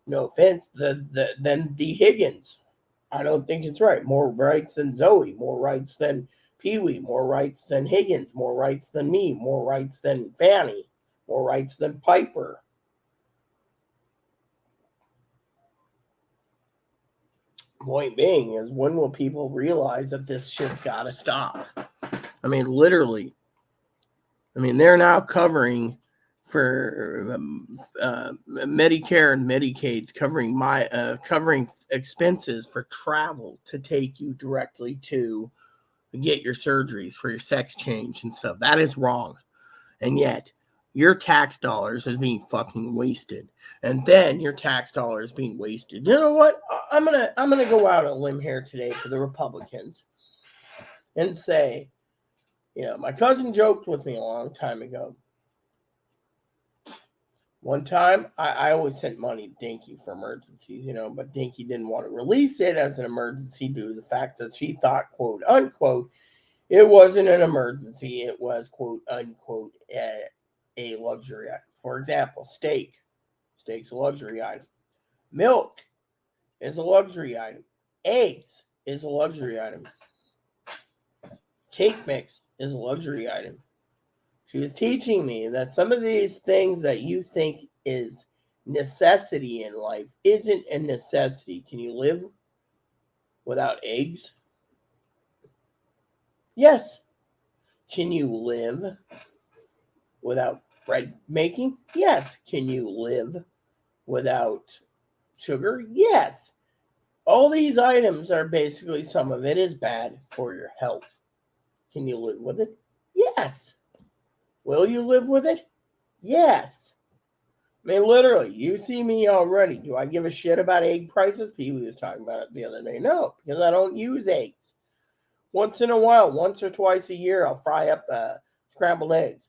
no offense, than the Higgins. I don't think it's right. More rights than Zoe, more rights than Pee Wee, more rights than Higgins, more rights than me, more rights than Fanny, more rights than Piper. Point being is, when will people realize that this shit's got to stop? I mean, literally. I mean, they're now covering for Medicare and Medicaid's covering expenses for travel to take you directly to get your surgeries for your sex change and stuff. That is wrong. And yet, your tax dollars is being fucking wasted. And then your tax dollars being wasted. You know what? I'm gonna go out on a limb here today for the Republicans and say, my cousin joked with me a long time ago. One time, I always sent money to Dinky for emergencies, but Dinky didn't want to release it as an emergency due to the fact that she thought, quote unquote, it wasn't an emergency. It was, quote unquote, a luxury item. For example, steak. Steak's a luxury item. Milk is a luxury item. Eggs is a luxury item. Cake mix is a luxury item. She was teaching me that some of these things that you think is necessity in life isn't a necessity. Can you live without eggs? Yes. Can you live without bread making? Yes. Can you live without sugar? Yes. All these items are basically, some of it is bad for your health. Can you live with it? Yes. Will you live with it? Yes. I mean, literally, you see me already. Do I give a shit about egg prices? Pee Wee was talking about it the other day. No, because I don't use eggs. Once in a while, once or twice a year, I'll fry up scrambled eggs.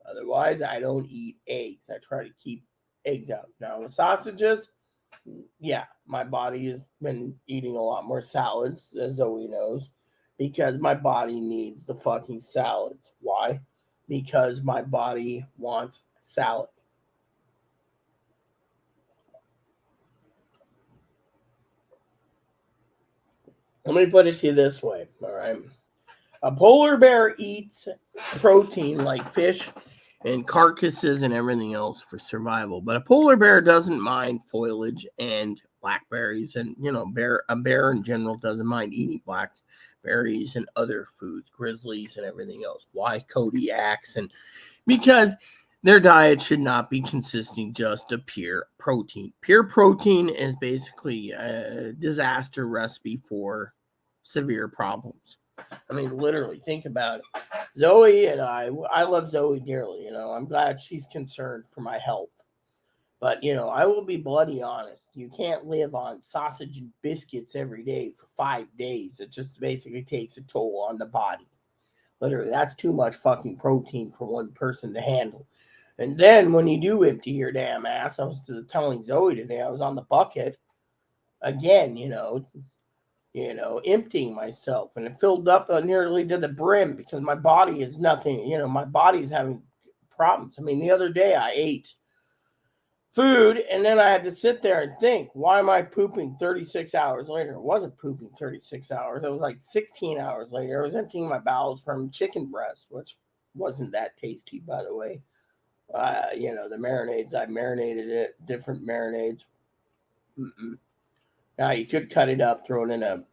Otherwise, I don't eat eggs. I try to keep eggs out. Now, with sausages, yeah, my body has been eating a lot more salads, as Zoe knows, because my body needs the fucking salads. Why? Because my body wants salad. Let me put it to you this way, all right? A polar bear eats protein like fish and carcasses and everything else for survival, but a polar bear doesn't mind foliage and blackberries, and a bear in general doesn't mind eating blackberries and other foods, grizzlies and everything else. Why? Kodiaks, and because their diet should not be consisting just of pure protein. Pure protein is basically a disaster recipe for severe problems. I mean, literally, think about it. Zoe and I love Zoe dearly. I'm glad she's concerned for my health. But, I will be bloody honest. You can't live on sausage and biscuits every day for 5 days. It just basically takes a toll on the body. Literally, that's too much fucking protein for one person to handle. And then when you do empty your damn ass, I was telling Zoe today, I was on the bucket again, emptying myself, and it filled up nearly to the brim because my body is nothing, my body's having problems. I mean, the other day I ate food and then I had to sit there and think, why am I pooping 36 hours later? It wasn't pooping 36 hours. It was like 16 hours later. I was emptying my bowels from chicken breast, which wasn't that tasty, by the way. The marinades, I marinated it, different marinades. Mm-mm. Now you could cut it up, throw it in a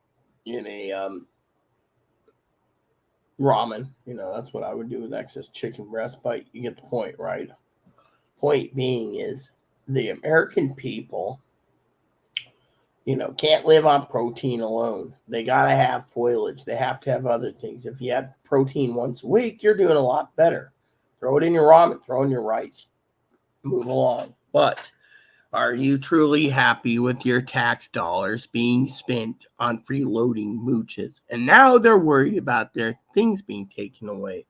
ramen. That's what I would do with excess chicken breast, but you get the point, right? Point being is, the American people, can't live on protein alone. They got to have foliage. They have to have other things. If you have protein once a week, you're doing a lot better. Throw it in your ramen, throw in your rice, move along. But are you truly happy with your tax dollars being spent on freeloading mooches? And now they're worried about their things being taken away.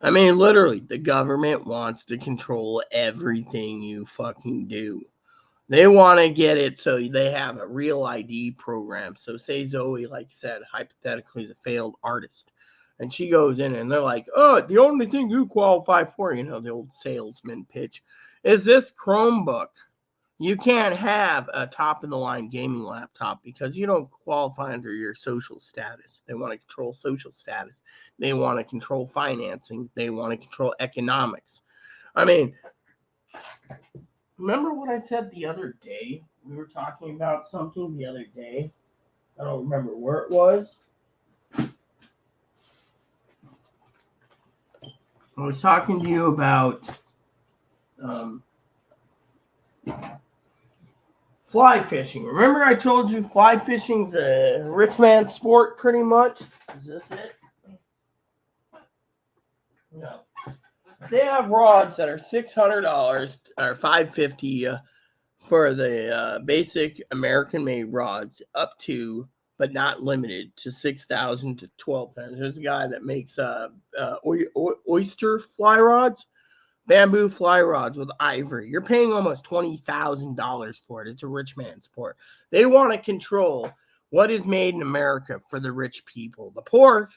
I mean, literally, the government wants to control everything you fucking do. They want to get it so they have a real ID program. So say Zoe, like said, hypothetically, is a failed artist. And she goes in and they're like, oh, the only thing you qualify for, the old salesman pitch, is this Chromebook. You can't have a top-of-the-line gaming laptop because you don't qualify under your social status. They want to control social status. They want to control financing. They want to control economics. I mean, remember what I said the other day? We were talking about something the other day. I don't remember where it was. I was talking to you about fly fishing. Remember I told you fly fishing's a rich man's sport pretty much? Is this it? No. They have rods that are $600 or $550 for the basic American-made rods, up to, but not limited to, $6,000 to $12,000. There's a guy that makes oyster fly rods, bamboo fly rods with ivory. You're paying almost $20,000 for it. It's a rich man's sport. They want to control what is made in America for the rich people. The poor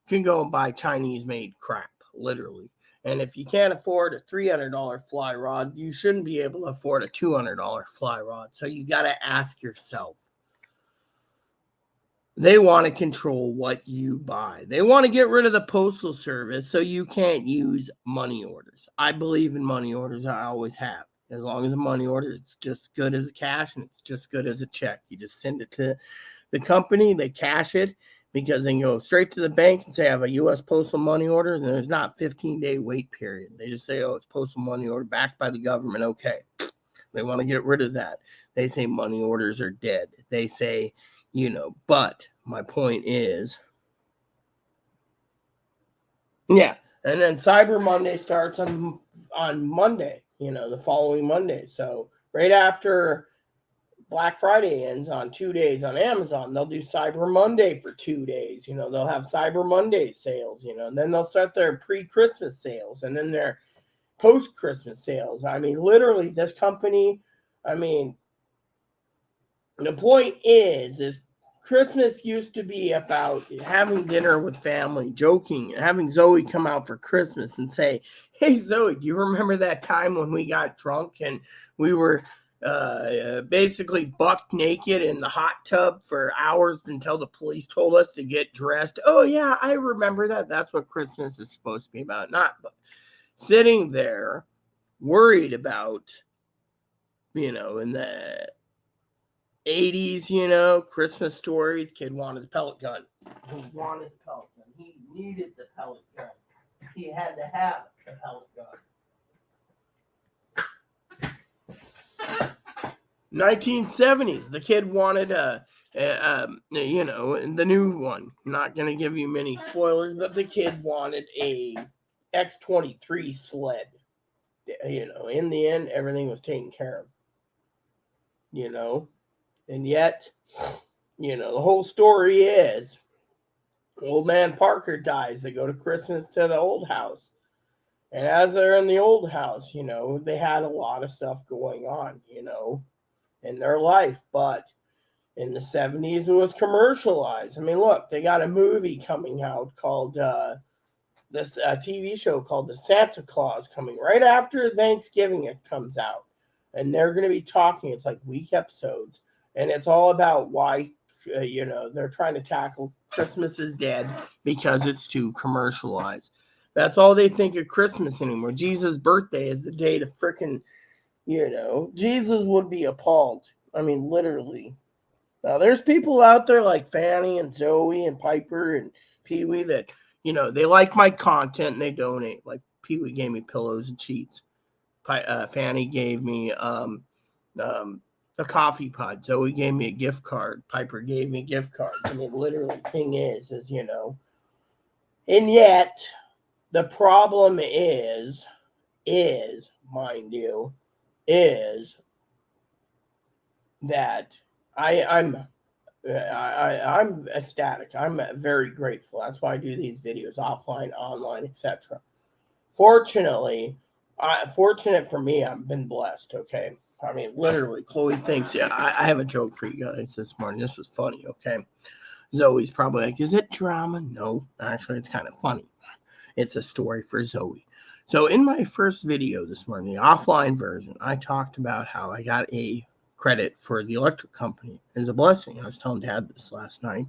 can go and buy Chinese-made crap, literally. And if you can't afford a $300 fly rod, you shouldn't be able to afford a $200 fly rod. So you got to ask yourself. They want to control what you buy. They want to get rid of the postal service so you can't use money orders. I believe in money orders. I always have. As long as a money order, it's just good as a cash and it's just good as a check. You just send it to the company, they cash it, because then you go straight to the bank and say, I have a U.S. postal money order, and there's not 15-day wait period. They just say, oh, it's postal money order backed by the government. Okay. They want to get rid of that. They say money orders are dead. They say, but my point is, yeah. And then Cyber Monday starts on Monday, the following Monday. So right after Black Friday ends on 2 days on Amazon, they'll do Cyber Monday for 2 days. They'll have Cyber Monday sales, and then they'll start their pre-Christmas sales and then their post-Christmas sales. I mean, literally, this company, the point is Christmas used to be about having dinner with family, joking, and having Zoe come out for Christmas and say, hey, Zoe, do you remember that time when we got drunk and we were basically buck naked in the hot tub for hours until the police told us to get dressed? Oh, yeah, I remember that. That's what Christmas is supposed to be about. Not sitting there worried about, in the 80s, Christmas Story, the kid wanted the pellet gun. He wanted the pellet gun. He needed the pellet gun. He had to have the pellet gun. 1970s, the kid wanted the new one. I'm not going to give you many spoilers, but the kid wanted a X-23 sled. In the end, everything was taken care of. And yet, the whole story is old man Parker dies. They go to Christmas to the old house. And as they're in the old house, they had a lot of stuff going on, in their life. But in the 70s, it was commercialized. I mean, look, they got a movie coming out called this TV show called The Santa Claus coming right after Thanksgiving. It comes out. And they're going to be talking. It's like week episodes. And it's all about why, they're trying to tackle Christmas is dead because it's too commercialized. That's all they think of Christmas anymore. Jesus' birthday is the day to frickin', Jesus would be appalled. I mean, literally. Now, there's people out there like Fanny and Zoe and Piper and Pee-wee that, they like my content and they donate. Like Pee-wee gave me pillows and sheets. Fanny gave me the coffee pot. Zoe gave me a gift card. Piper gave me a gift card. I mean, literally, thing is, and yet the problem is, mind you, is that I'm ecstatic. I'm very grateful. That's why I do these videos offline, online, etc. Fortunate for me, I've been blessed. Okay, I mean, literally, Chloe thinks. Yeah, I have a joke for you guys this morning. This was funny. Okay, Zoe's probably like, "Is it drama?" No, actually, it's kind of funny. It's a story for Zoe. So in my first video this morning, the offline version, I talked about how I got a credit for the electric company as a blessing. I was telling Dad this last night.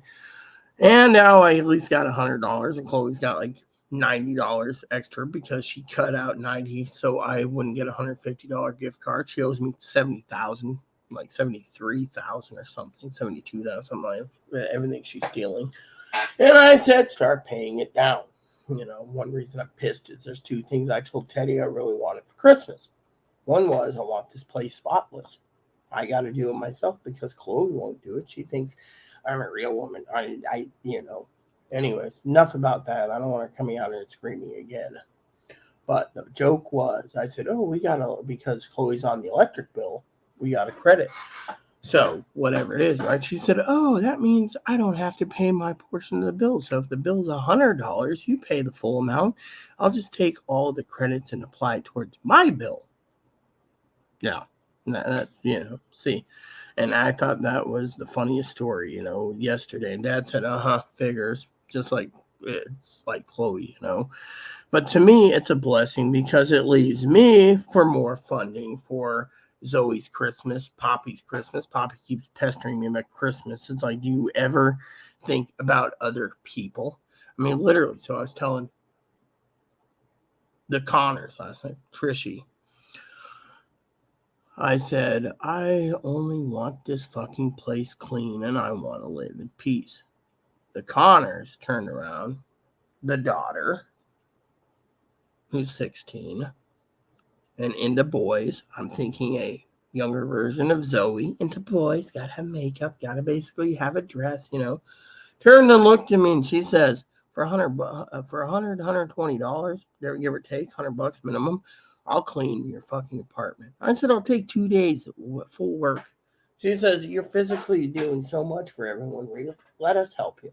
And now I at least got $100, and Chloe's got like $90 extra because she cut out 90 so I wouldn't get a $150 gift card. She owes me 70,000, like 73,000 or something, 72,000, something like everything she's stealing. And I said, start paying it down. One reason I'm pissed is there's two things I told Teddy I really wanted for Christmas. One was I want this place spotless. I got to do it myself because Chloe won't do it. She thinks I'm a real woman. Anyways, enough about that. I don't want her coming out and screaming again. But the joke was, I said, because Chloe's on the electric bill, we got a credit. So whatever it is, right? She said, oh, that means I don't have to pay my portion of the bill. So if the bill's $100, you pay the full amount. I'll just take all the credits and apply it towards my bill. Yeah. See. And I thought that was the funniest story, yesterday. And Dad said, figures. Just like it's like Chloe, But to me, it's a blessing because it leaves me for more funding for Zoe's Christmas, Poppy's Christmas. Poppy keeps pestering me about Christmas. It's like, do you ever think about other people? I mean, literally. So I was telling the Connors last night, Trishy. I said, I only want this fucking place clean and I want to live in peace. The Connors turned around, the daughter, who's 16, and into boys. I'm thinking a younger version of Zoe. Into boys, gotta have makeup, gotta basically have a dress, Turned and looked at me and she says, for $120, give or take, $100 minimum, I'll clean your fucking apartment. I said, I'll take 2 days full work. She says, you're physically doing so much for everyone, Rita. Let us help you.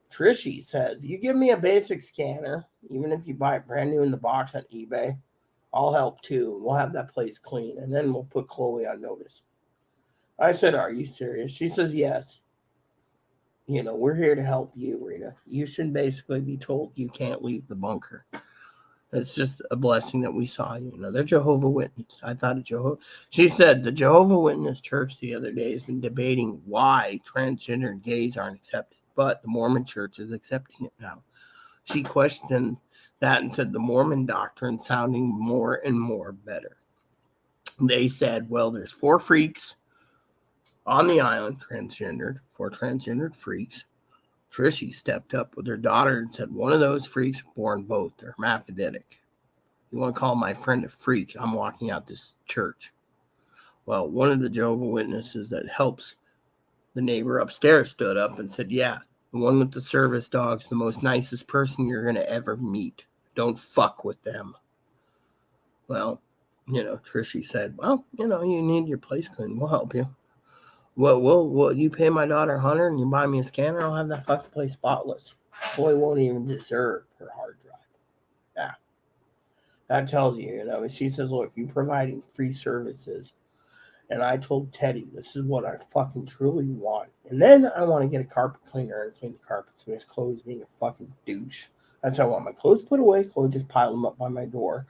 Trishy says, you give me a basic scanner, even if you buy it brand new in the box on eBay, I'll help too. We'll have that place clean, and then we'll put Chloe on notice. I said, are you serious? She says, yes. We're here to help you, Rita. You should basically be told you can't leave the bunker. It's just a blessing that we saw you. They're Jehovah's Witnesses. I thought of Jehovah. She said the Jehovah's Witness church the other day has been debating why transgender and gays aren't accepted, but the Mormon church is accepting it now. She questioned that and said the Mormon doctrine sounding more and more better. They said, well, there's 4 freaks on the island, transgendered, 4 transgendered freaks. Trishy stepped up with her daughter and said, one of those freaks born both. They're hermaphroditic. You want to call my friend a freak? I'm walking out this church. Well, one of the Jehovah's Witnesses that helps the neighbor upstairs stood up and said, yeah, the one with the service dog's the most nicest person you're going to ever meet. Don't fuck with them. Well, Trishy said, well, you need your place cleaned. We'll help you. Well, you pay my daughter $100 and you buy me a scanner, I'll have that fucking place spotless. Boy won't even deserve her hard drive. Yeah. That tells you, she says, look, you're providing free services. And I told Teddy, this is what I fucking truly want. And then I want to get a carpet cleaner and clean the carpets because Chloe's being a fucking douche. That's why I want my clothes put away. Chloe just piled them up by my door.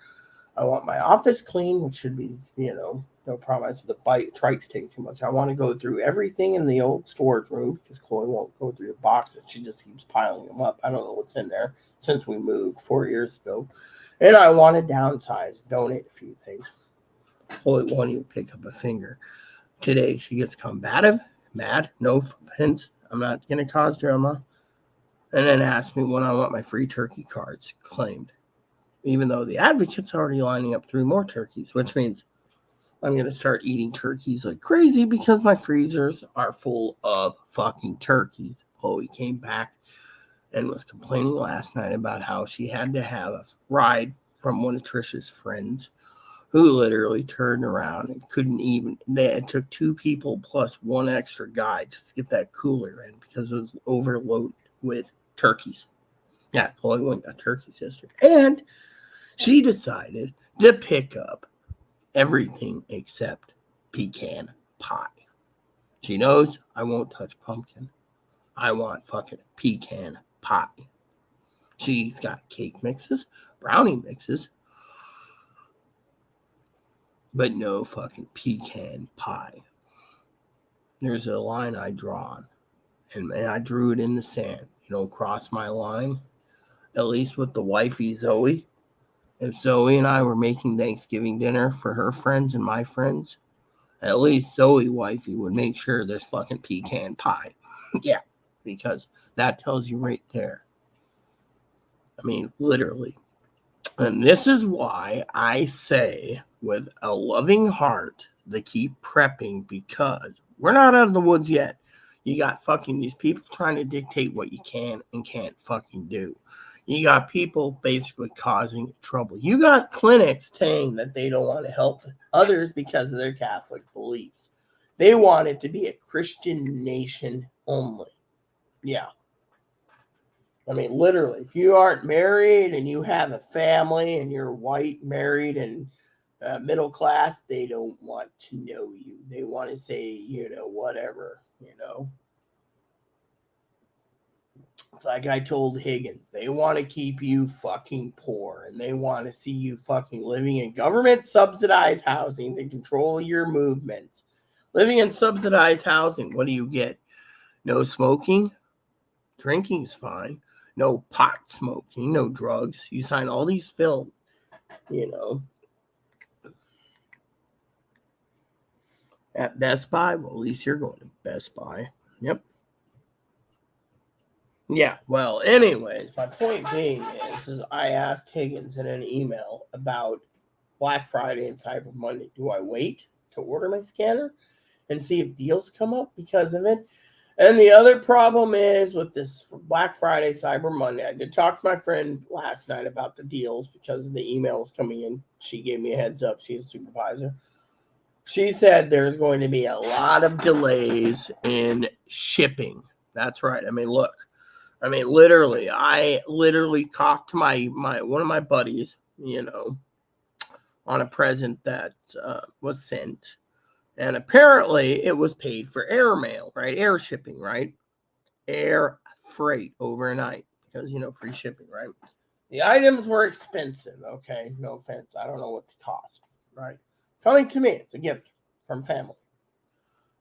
I want my office clean, which should be, no problem. I said the trikes take too much. I want to go through everything in the old storage room because Chloe won't go through the boxes. She just keeps piling them up. I don't know what's in there since we moved 4 years ago. And I want to downsize, donate a few things. Chloe won't even pick up a finger. Today, she gets combative, mad, no hints. I'm not going to cause drama. And then asked me when I want my free turkey cards claimed. Even though the advocate's already lining up 3 more turkeys, which means I'm going to start eating turkeys like crazy because my freezers are full of fucking turkeys. Chloe came back and was complaining last night about how she had to have a ride from one of Trisha's friends who literally turned around and couldn't even. It took two people plus one extra guy just to get that cooler in because it was overloaded with turkeys. Yeah, Chloe went and got turkeys yesterday. And she decided to pick up everything except pecan pie. She knows I won't touch pumpkin. I want fucking pecan pie. She's got cake mixes, brownie mixes, but no fucking pecan pie. There's a line I draw on, and I drew it in the sand. You don't cross my line, at least with the wifey Zoe. If Zoe and I were making Thanksgiving dinner for her friends and my friends, at least Zoe wifey would make sure there's fucking pecan pie. Yeah, because that tells you right there. I mean, literally. And this is why I say with a loving heart to keep prepping, because we're not out of the woods yet. You got fucking these people trying to dictate what you can and can't fucking do. You got people basically causing trouble. You got clinics saying that they don't want to help others because of their Catholic beliefs. They want it to be a Christian nation only. Yeah. I mean, literally, if you aren't married and you have a family and you're white, married, and middle class, they don't want to know you. They want to say, whatever, It's like I told Higgins. They want to keep you fucking poor and they want to see you fucking living in government subsidized housing to control your movements. Living in subsidized housing, what do you get? No smoking? Drinking's fine. No pot smoking, no drugs. You sign all these films, At Best Buy, well, at least you're going to Best Buy. Yep. Yeah, well, anyways, my point being is I asked Higgins in an email about Black Friday and Cyber Monday. Do I wait to order my scanner and see if deals come up because of it? And the other problem is with this Black Friday, Cyber Monday. I did talk to my friend last night about the deals because of the emails coming in. She gave me a heads up. She's a supervisor. She said there's going to be a lot of delays in shipping. That's right. I mean, look. I mean, literally, I talked to my one of my buddies, on a present that was sent. And apparently it was paid for airmail, right? Air shipping, right? Air freight overnight because, free shipping, right? The items were expensive. Okay, no offense. I don't know what they cost, right? Coming to me, it's a gift from family.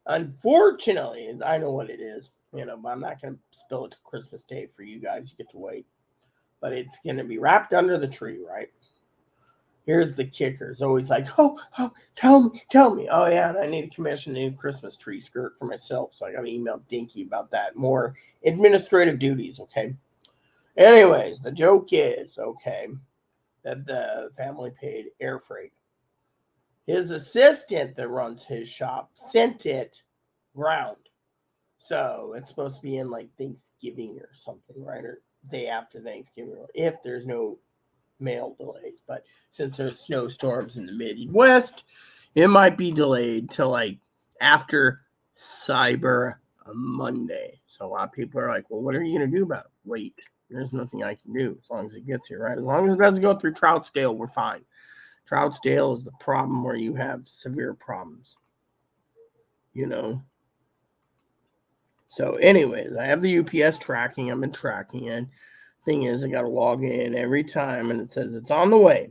Unfortunately, I know what it is, but I'm not going to spill it to Christmas Day for you guys. You get to wait. But it's going to be wrapped under the tree, right? Here's the kicker. It's always like, oh, tell me. Oh, yeah, and I need to commission a new Christmas tree skirt for myself. So I got to email Dinky about that. More administrative duties, okay? Anyways, the joke is, okay, that the family paid air freight. His assistant that runs his shop sent it ground. So it's supposed to be in like Thanksgiving or something, right? Or day after Thanksgiving, if there's no mail delays. But since there's snowstorms in the Midwest, it might be delayed to like after Cyber Monday. So a lot of people are like, well, what are you going to do about it? Wait, there's nothing I can do as long as it gets here, right? As long as it doesn't go through Troutsdale, we're fine. Troutsdale is the problem where you have severe problems, So anyways, I have the UPS tracking. I've been tracking it. Thing is, I got to log in every time, and it says it's on the way.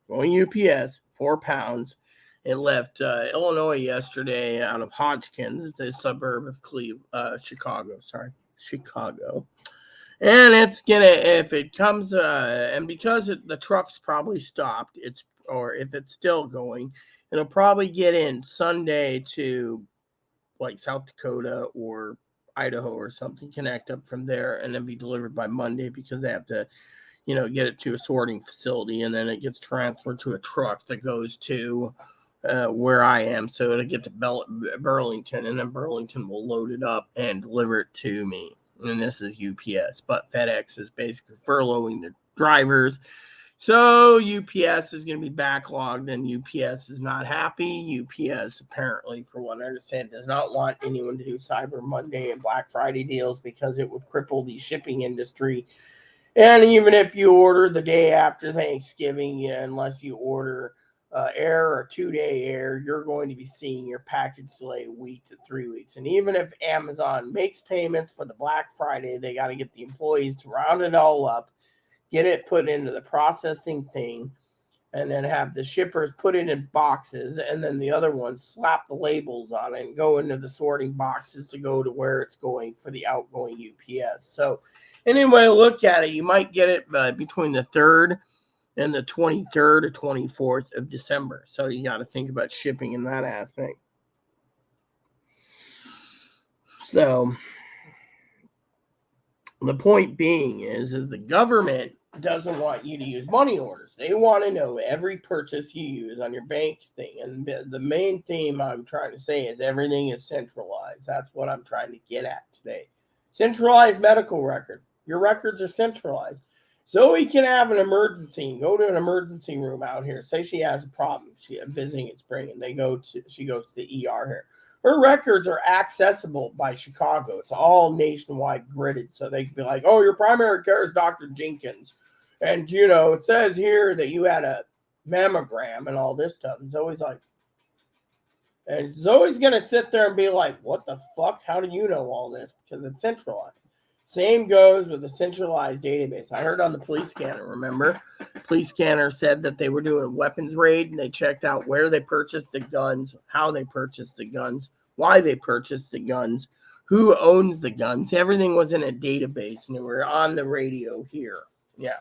Going UPS, 4 pounds. It left Illinois yesterday out of Hodgkins. It's a suburb of Chicago. And it's gonna, if it comes, and because the truck's probably stopped, or if it's still going, it'll probably get in Sunday to like South Dakota or Idaho or something, connect up from there, and then be delivered by Monday because they have to, get it to a sorting facility, and then it gets transferred to a truck that goes to where I am, so it'll get to Burlington, and then Burlington will load it up and deliver it to me. And this is UPS, but FedEx is basically furloughing the drivers. So UPS is going to be backlogged, and UPS is not happy. UPS apparently, for what I understand, does not want anyone to do Cyber Monday and Black Friday deals because it would cripple the shipping industry. And even if you order the day after Thanksgiving, unless you order air or 2-day air, you're going to be seeing your package delay a week to 3 weeks. And even if Amazon makes payments for the Black Friday, they got to get the employees to round it all up, get it put into the processing thing, and then have the shippers put it in boxes, and then the other ones slap the labels on it and go into the sorting boxes to go to where it's going for the outgoing UPS. So anyway, look at it. You might get it between the 3rd and the 23rd or 24th of December. So you got to think about shipping in that aspect. So the point being is the government doesn't want you to use money orders. They want to know every purchase you use on your bank thing. And the main theme I'm trying to say is everything is centralized. That's what I'm trying to get at today. Centralized medical record. Your records are centralized. Zoe can have an emergency and go to an emergency room out here. Say she has a problem. She visiting in spring, and she goes to the ER here. Her records are accessible by Chicago. It's all nationwide gridded. So they can be like, oh, your primary care is Dr. Jenkins. And, it says here that you had a mammogram and all this stuff. And Zoe's like, and Zoe's going to sit there and be like, what the fuck? How do you know all this? Because it's centralized. Same goes with the centralized database. I heard on the police scanner, remember? Police scanner said that they were doing a weapons raid, and they checked out where they purchased the guns, how they purchased the guns, why they purchased the guns, who owns the guns. Everything was in a database, and they were on the radio here. Yeah.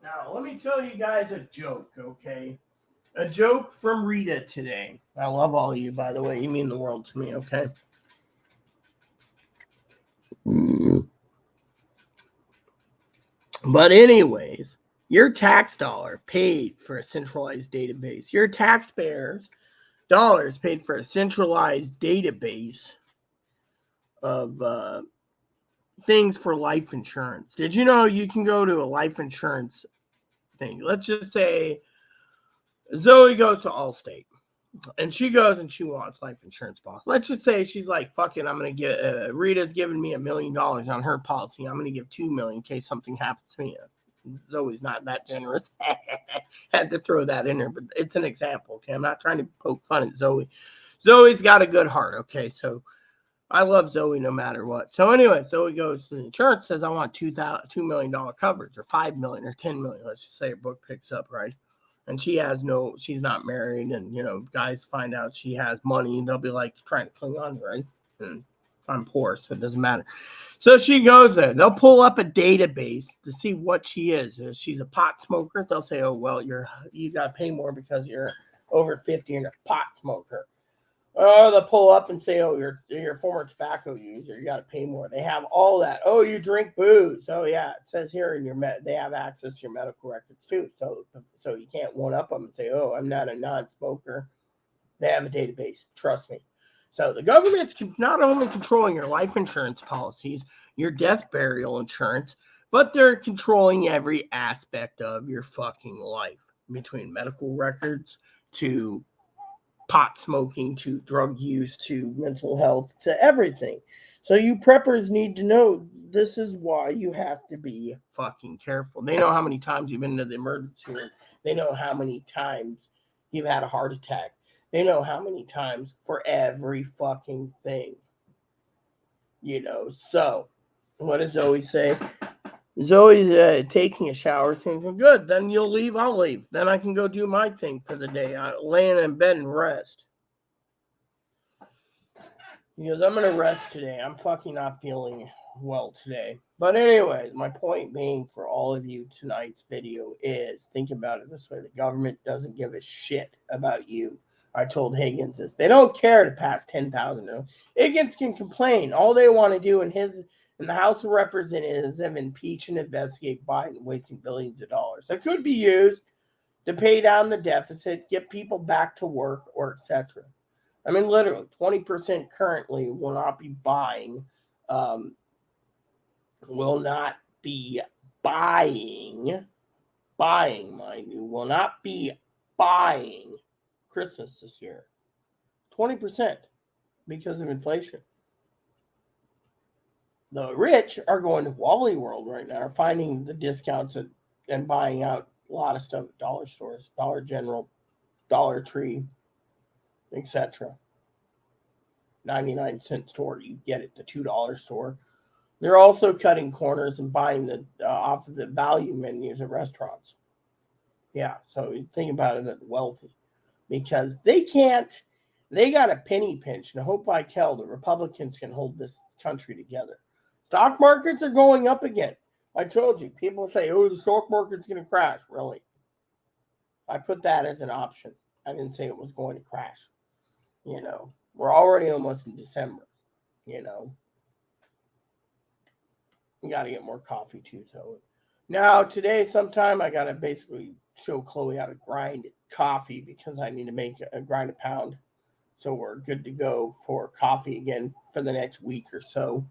Now, let me tell you guys a joke, okay? A joke from Rita today. I love all of you, by the way. You mean the world to me, okay? But anyways, your tax dollar paid for a centralized database. Your taxpayers' dollars paid for a centralized database of things for life insurance. Did you know you can go to a life insurance thing? Let's just say Zoe goes to Allstate, and she goes and she wants life insurance policy. Let's just say she's like, fuck it, I'm going to get, Rita's giving me $1 million on her policy. I'm going to give $2 million in case something happens to me. Zoe's not that generous. Had to throw that in there, but it's an example, okay? I'm not trying to poke fun at Zoe. Zoe's got a good heart, okay? So I love Zoe no matter what. So anyway, Zoe goes to the insurance, says I want $2 million coverage, or $5 million, or $10 million. Let's just say her book picks up, right? And she's not married, and guys find out she has money, and they'll be like trying to cling on to her, right? And I'm poor, so it doesn't matter. So she goes there. They'll pull up a database to see what she is. If she's a pot smoker, they'll say, oh, well, you got to pay more because you're over 50 and a pot smoker. They'll pull up and say, oh, you're a former tobacco user. You got to pay more. They have all that. Oh, you drink booze. Oh, yeah. It says here in your they have access to your medical records, too. So you can't one-up them and say, oh, I'm not a non-smoker. They have a database. Trust me. So the government's not only controlling your life insurance policies, your death burial insurance, but they're controlling every aspect of your fucking life, between medical records to pot smoking to drug use to mental health to everything. So you preppers need to know this is why you have to be fucking careful. They know how many times you've been to the emergency room. They know how many times you've had a heart attack. They know how many times for every fucking thing. So what does Zoe say? Zoe's taking a shower, thinking, good, then you'll leave, I'll leave. Then I can go do my thing for the day. Laying in bed and rest. Because I'm going to rest today. I'm fucking not feeling well today. But anyway, my point being for all of you, tonight's video is, think about it this way. The government doesn't give a shit about you. I told Higgins this. They don't care to pass 10,000. Higgins can complain. All they want to do in the House of Representatives is impeach and investigate Biden wasting billions of dollars that could be used to pay down the deficit, get people back to work, or etc. I mean, literally, 20% currently will not be buying, will not be buying, mind you, will not be buying Christmas this year. 20% because of inflation. The rich are going to Wally World right now, are finding the discounts and buying out a lot of stuff at dollar stores, Dollar General, Dollar Tree, etc. 99-cent store, you get it, the $2 store. They're also cutting corners and buying the off of the value menus at restaurants. Yeah, so you think about it, the wealthy, because they got a penny pinch, and hope like hell the Republicans can hold this country together. Stock markets are going up again. I told you, people say, oh, the stock market's going to crash. Really? I put that as an option. I didn't say it was going to crash. We're already almost in December. You got to get more coffee too. So now today sometime I got to basically show Chloe how to grind coffee because I need to grind a pound. So we're good to go for coffee again for the next week or so.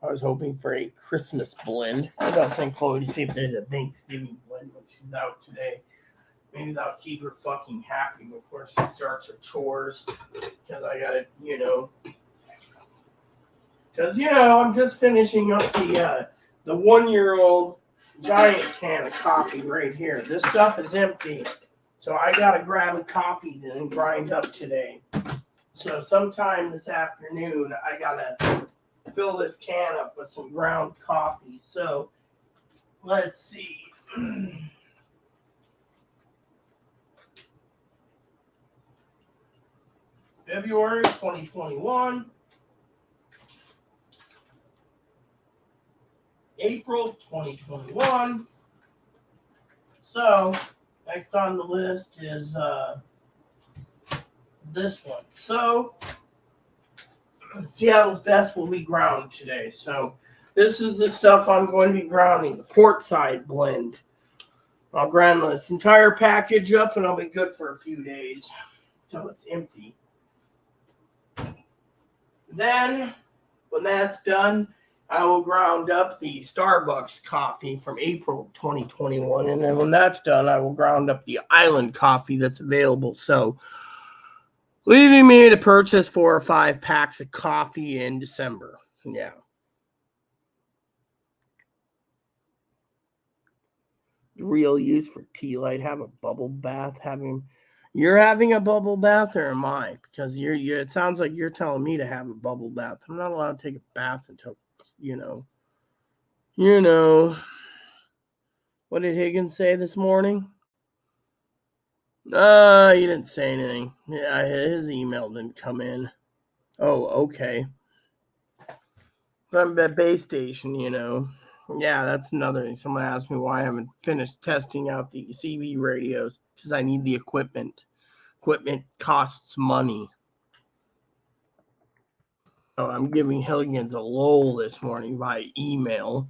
I was hoping for a Christmas blend. I got to send Chloe to see if there's a Thanksgiving blend when she's out today. Maybe that'll keep her fucking happy before she starts her chores. Because I got to, Because, I'm just finishing up the 1-year-old giant can of coffee right here. This stuff is empty. So I got to grab a coffee and grind up today. So sometime this afternoon, I got to fill this can up with some ground coffee. So let's see. February 2021. April 2021. So next on the list is this one. So Seattle's best will be ground today. So this is the stuff I'm going to be grounding, the port side blend. I'll grind this entire package up and I'll be good for a few days until it's empty. Then when that's done, I will ground up the Starbucks coffee from April 2021. And then when that's done, I will ground up the Island coffee that's available. So leaving me to purchase 4 or 5 packs of coffee in December. Yeah. The real use for tea light, have a bubble bath, you're having a bubble bath or am I? Because it sounds like you're telling me to have a bubble bath. I'm not allowed to take a bath until, what did Higgins say this morning? He didn't say anything. Yeah, his email didn't come in. Oh, okay. From the base station, Yeah, that's another thing. Someone asked me why I haven't finished testing out the CB radios because I need the equipment. Equipment costs money. So I'm giving Higgins a lull this morning via email.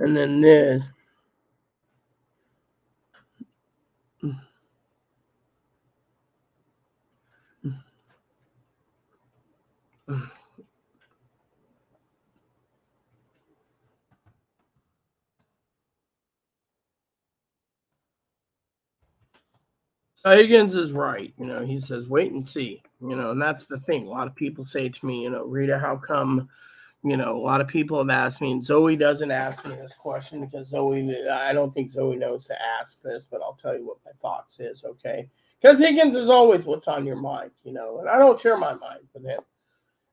And then this. Higgins is right. He says, wait and see. And that's the thing. A lot of people say to me, Rita, how come, a lot of people have asked me, and Zoe doesn't ask me this question because I don't think Zoe knows to ask this, but I'll tell you what my thoughts is, okay? Because Higgins is always what's on your mind, and I don't share my mind with him.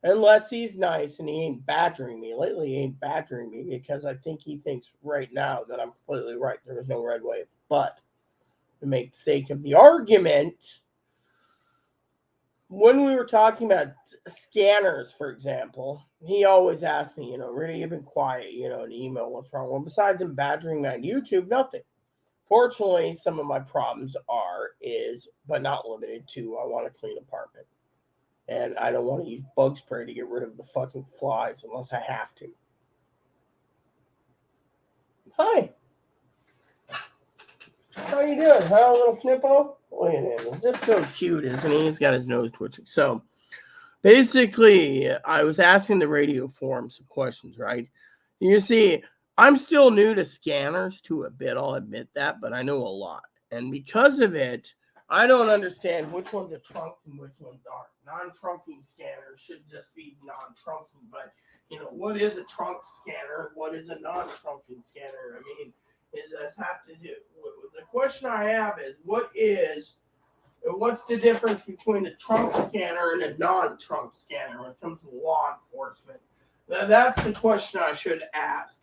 Unless he's nice and he ain't badgering me. Lately, he ain't badgering me because I think he thinks right now that I'm completely right. There was no red wave. But to make the sake of the argument, when we were talking about scanners, for example, he always asked me, Rita, you've been quiet, in email, what's wrong? Well, besides him badgering me on YouTube, nothing. Fortunately, some of my problems but not limited to, I want a clean apartment. And I don't want to use bug spray to get rid of the fucking flies unless I have to. Hi. How you doing? Huh, little Snippo? Look at him. He's just so cute, isn't he? He's got his nose twitching. So, basically, I was asking the radio forum some questions, right? You see, I'm still new to scanners to a bit, I'll admit that, but I know a lot. And because of it, I don't understand which ones are trunked and which ones aren't. Non-trunking scanners should just be non-trunking, but, what is a trunk scanner? What is a non-trunking scanner? I mean, does that have to do? The question I have is, what's the difference between a trunk scanner and a non-trunk scanner when it comes to law enforcement? That's the question I should ask.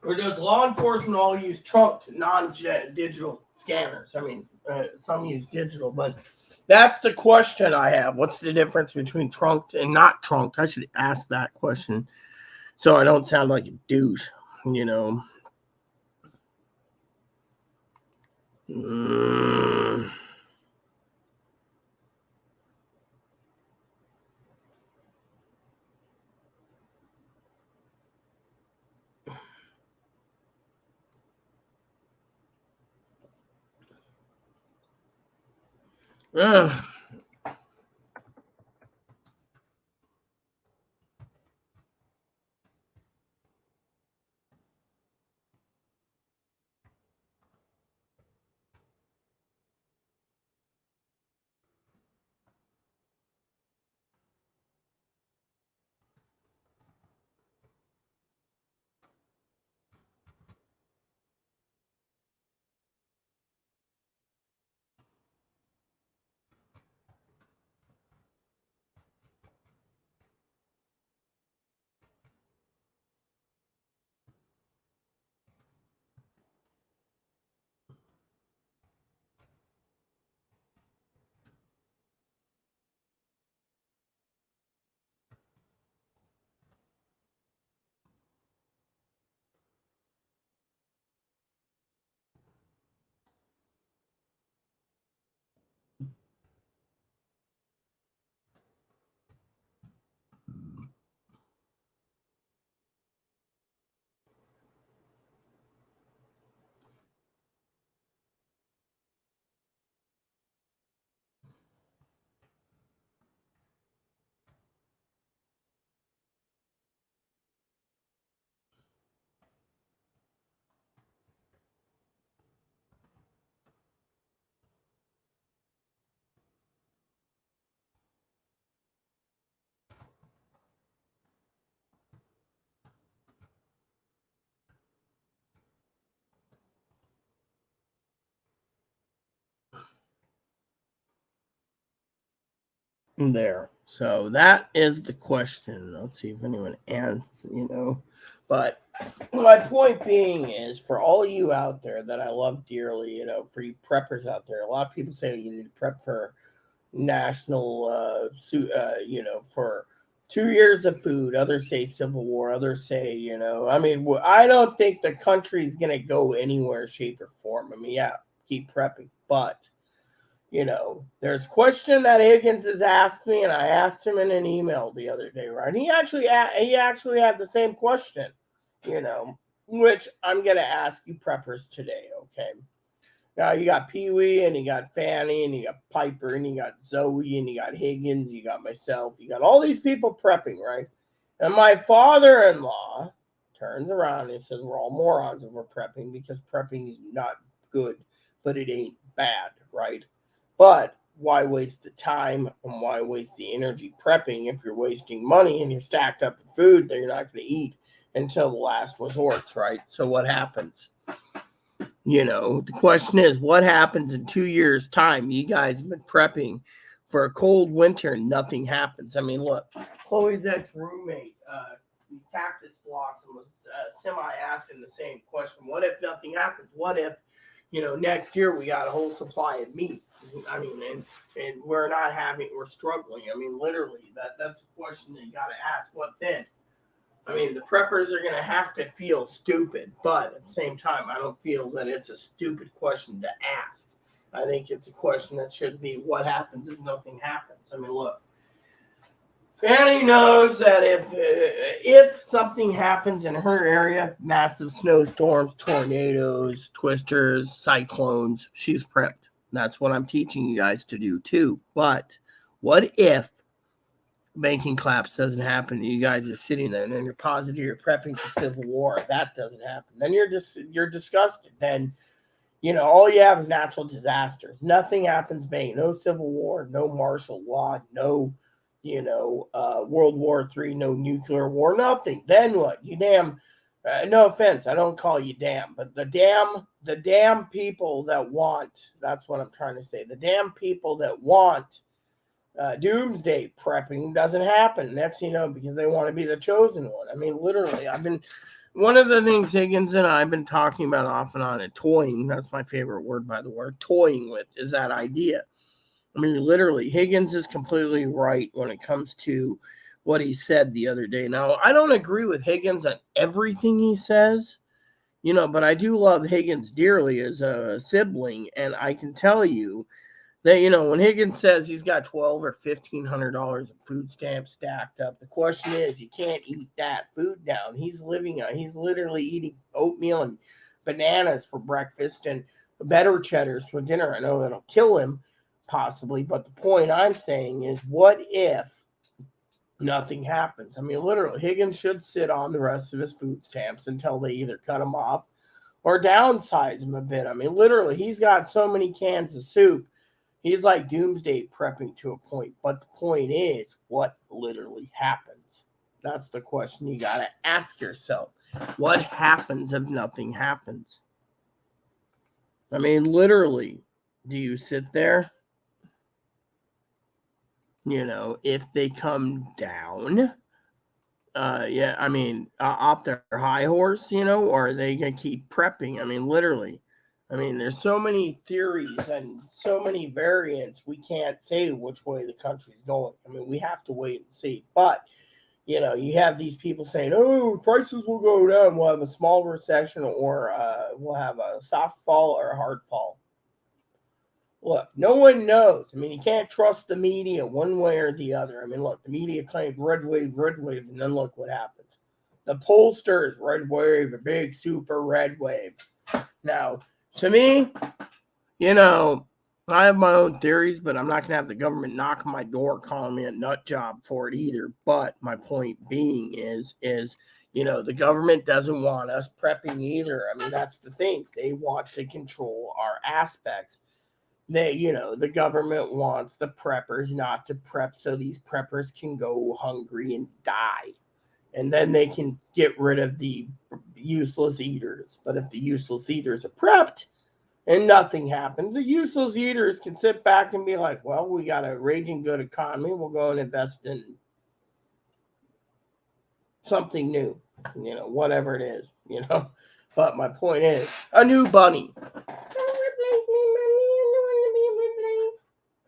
Or does law enforcement all use trunked, non-digital scanners? I mean, some use digital, but that's the question I have. What's the difference between trunked and not trunked? I should ask that question so I don't sound like a douche, there. So that is the question. Let's see if anyone answers, But my point being is, for all you out there that I love dearly, for you preppers out there, a lot of people say you need to prep for national, for 2 years of food. Others say Civil War. Others say, I mean, I don't think the country's going to go anywhere, shape, or form. I mean, yeah, keep prepping. But, there's a question that Higgins has asked me, and I asked him in an email the other day, right? He actually had the same question, which I'm going to ask you preppers today, okay? Now you got Pee Wee, and you got Fanny, and you got Piper, and you got Zoe, and you got Higgins, you got myself, you got all these people prepping, right? And my father-in-law turns around and says we're all morons if we're prepping because prepping is not good, but it ain't bad, right? But why waste the time and why waste the energy prepping if you're wasting money and you're stacked up with food that you're not going to eat until the last resort, right? So what happens? The question is, what happens in 2 years' time? You guys have been prepping for a cold winter and nothing happens. I mean, look, Chloe's ex-roommate, Cactus Blossom, was semi-asking the same question. What if nothing happens? What if, next year we got a whole supply of meat? I mean, and we're struggling. I mean, literally, that's the question that you got to ask. What then? I mean, the preppers are going to have to feel stupid, but at the same time, I don't feel that it's a stupid question to ask. I think it's a question that should be what happens if nothing happens. I mean, look, Fanny knows that if something happens in her area, massive snowstorms, tornadoes, twisters, cyclones, she's prepped. That's what I'm teaching you guys to do too. But what if banking collapse doesn't happen? You guys are sitting there and then you're positive you're prepping for civil war. That doesn't happen. Then you're disgusted. Then all you have is natural disasters. Nothing happens, bang. No civil war, no martial law, no World War III, no nuclear war, nothing. Then what? You damn, no offense, I don't call you damn, but the damn people that want, that's what I'm trying to say, the damn people that want doomsday prepping doesn't happen. Next because they want to be the chosen one. I mean, literally, one of the things Higgins and I have been talking about off and on and toying, that's my favorite word, by the way, toying with, is that idea. I mean, literally, Higgins is completely right when it comes to what he said the other day. Now, I don't agree with Higgins on everything he says, but I do love Higgins dearly as a sibling, and I can tell you that, when Higgins says he's got $1,200 or $1,500 of food stamps stacked up, the question is, you can't eat that food down. He's literally eating oatmeal and bananas for breakfast and better cheddars for dinner. I know that'll kill him, possibly, but the point I'm saying is, what if nothing happens? I mean, literally, Higgins should sit on the rest of his food stamps until they either cut him off or downsize him a bit. I mean, literally, he's got so many cans of soup. He's like doomsday prepping to a point. But the point is, what literally happens? That's the question you got to ask yourself. What happens if nothing happens? I mean, literally, do you sit there? If they come down, off their high horse, or are they going to keep prepping? I mean, literally. I mean, there's so many theories and so many variants, we can't say which way the country's going. I mean, we have to wait and see. But, you have these people saying, oh, prices will go down. We'll have a small recession, or we'll have a soft fall or a hard fall. Look, no one knows. I mean, you can't trust the media one way or the other. I mean, look, the media claimed red wave, and then look what happens. The pollsters, red wave, a big super red wave. Now, to me, I have my own theories, but I'm not going to have the government knock on my door calling me a nut job for it either. But my point being is the government doesn't want us prepping either. I mean, that's the thing. They want to control our aspects. The government wants the preppers not to prep so these preppers can go hungry and die. And then they can get rid of the useless eaters. But if the useless eaters are prepped and nothing happens, the useless eaters can sit back and be like, well, we got a raging good economy. We'll go and invest in something new, whatever it is, But my point is, a new bunny.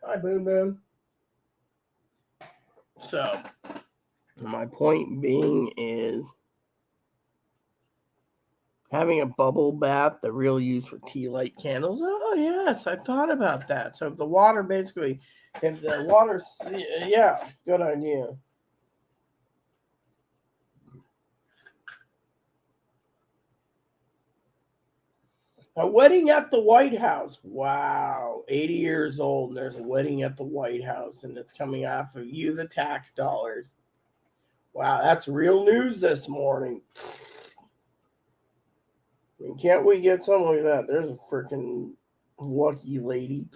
Hi, Boom Boom. So, my point being is having a bubble bath, the real use for tea light candles. Oh, yes, I thought about that. So, if the water basically, good idea. A wedding at the White House. Wow. 80 years old, and there's a wedding at the White House, and it's coming off of you, the tax dollars. Wow, that's real news this morning. I mean, can't we get something like that? There's a freaking lucky lady.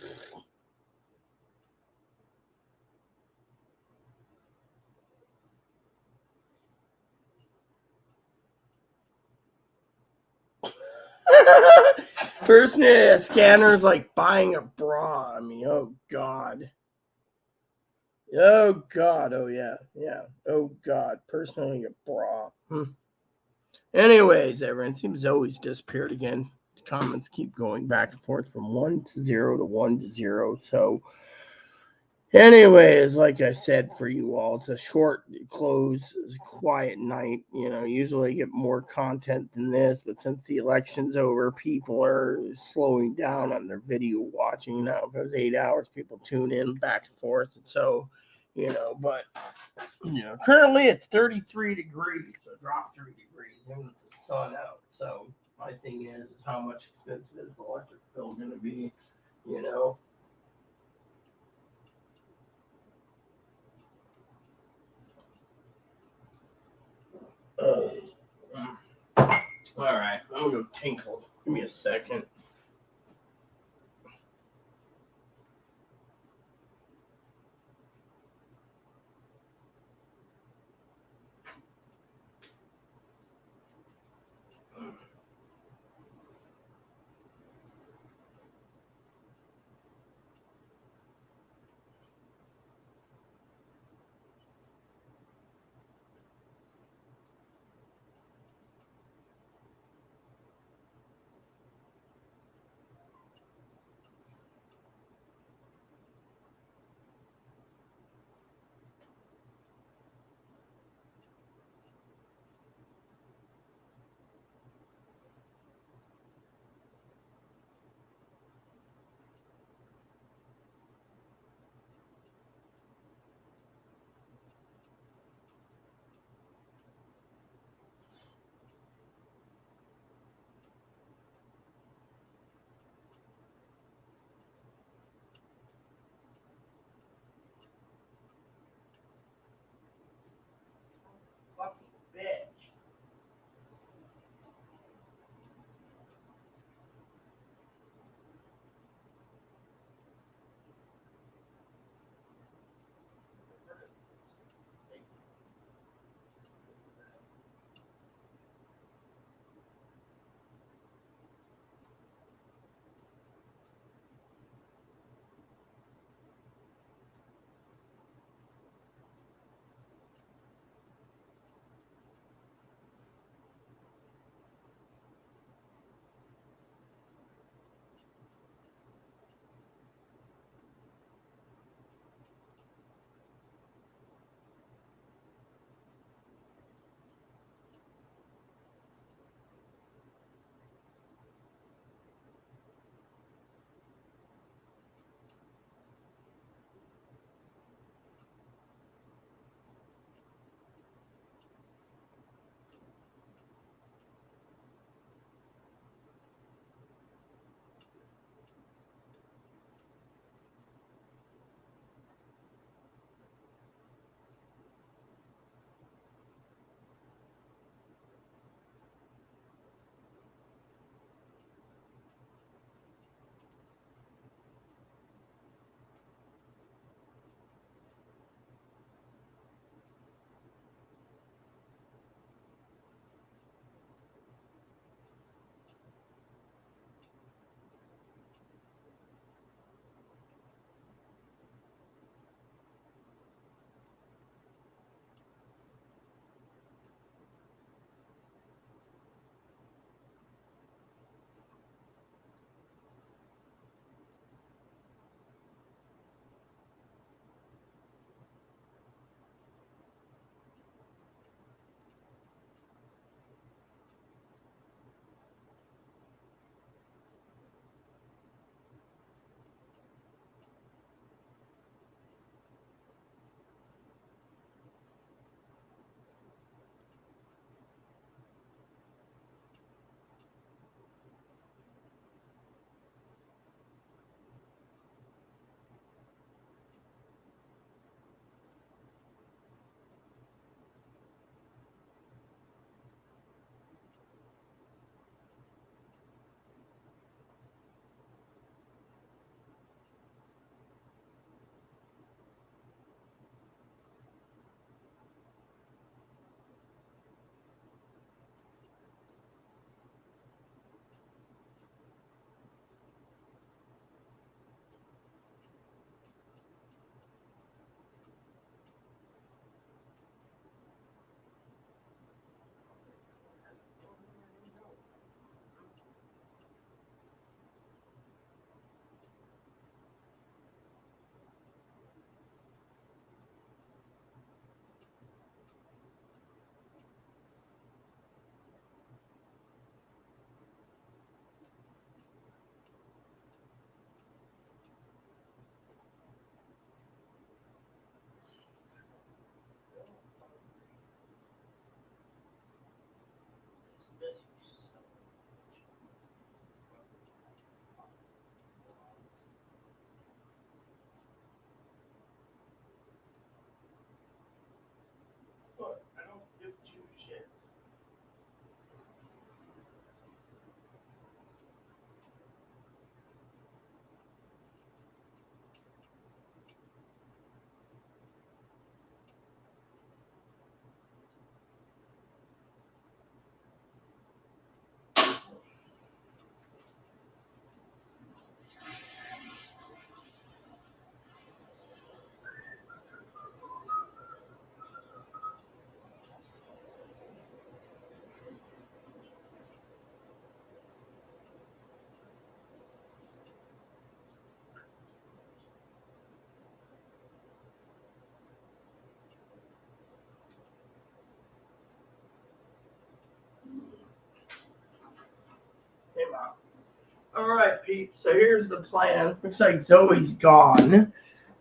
Person at a scanner is like buying a bra. I mean, oh God. Oh God. Oh yeah. Yeah. Oh God. Personally, a bra. Anyways, everyone seems to always disappeared again. The comments keep going back and forth from 1 to 0 to 1 to 0. So Anyways, like I said, for you all, it's a short close, quiet night. Usually I get more content than this, but since the election's over, people are slowing down on their video watching. If it was 8 hours, people tune in back and forth. And so, but, currently it's 33 degrees, so drop 3 degrees, even with the sun out. So my thing is how much expensive is the electric bill going to be, you know? All right, I'm gonna go tinkle. Give me a second. All right, Pete. So here's the plan. Looks like Zoe's gone.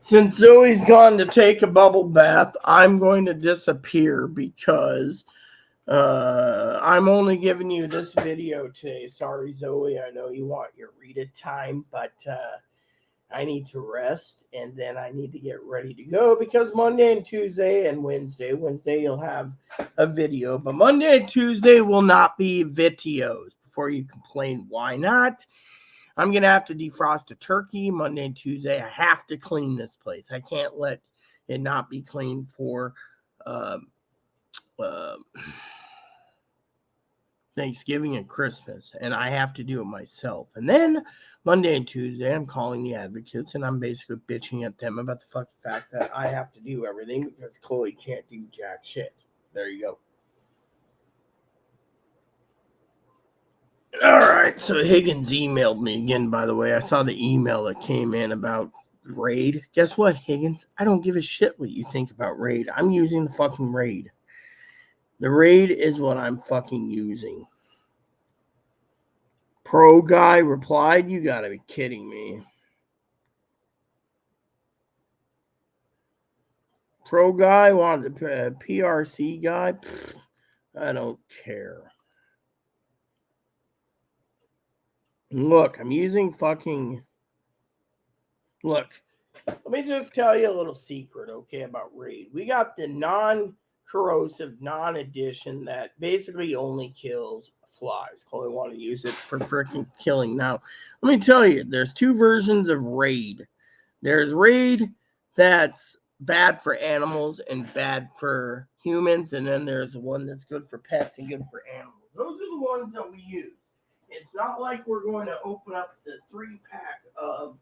Since Zoe's gone to take a bubble bath, I'm going to disappear because I'm only giving you this video today. Sorry, Zoe. I know you want your Rita time, but I need to rest and then I need to get ready to go because Monday and Tuesday and Wednesday you'll have a video, but Monday and Tuesday will not be videos. Before you complain, why not? I'm going to have to defrost a turkey Monday and Tuesday. I have to clean this place. I can't let it not be clean for um, uh, Thanksgiving and Christmas, and I have to do it myself. And then Monday and Tuesday, I'm calling the advocates, and I'm basically bitching at them about the fucking fact that I have to do everything because Chloe can't do jack shit. There you go. All right, so Higgins emailed me again, by the way. I saw the email that came in about Raid. Guess what, Higgins? I don't give a shit what you think about Raid. I'm using the fucking Raid. The Raid is what I'm fucking using. Pro guy replied, you gotta be kidding me. Pro guy wanted a PRC guy. Pfft, I don't care. Look, I'm using fucking. Look, let me just tell you a little secret, okay, about Raid. We got the non-corrosive, non-addition that basically only kills flies. Chloe want to use it for freaking killing. Now, let me tell you, there's two versions of Raid. There's Raid that's bad for animals and bad for humans, and then there's the one that's good for pets and good for animals. Those are the ones that we use. It's not like we're going to open up the 3-pack of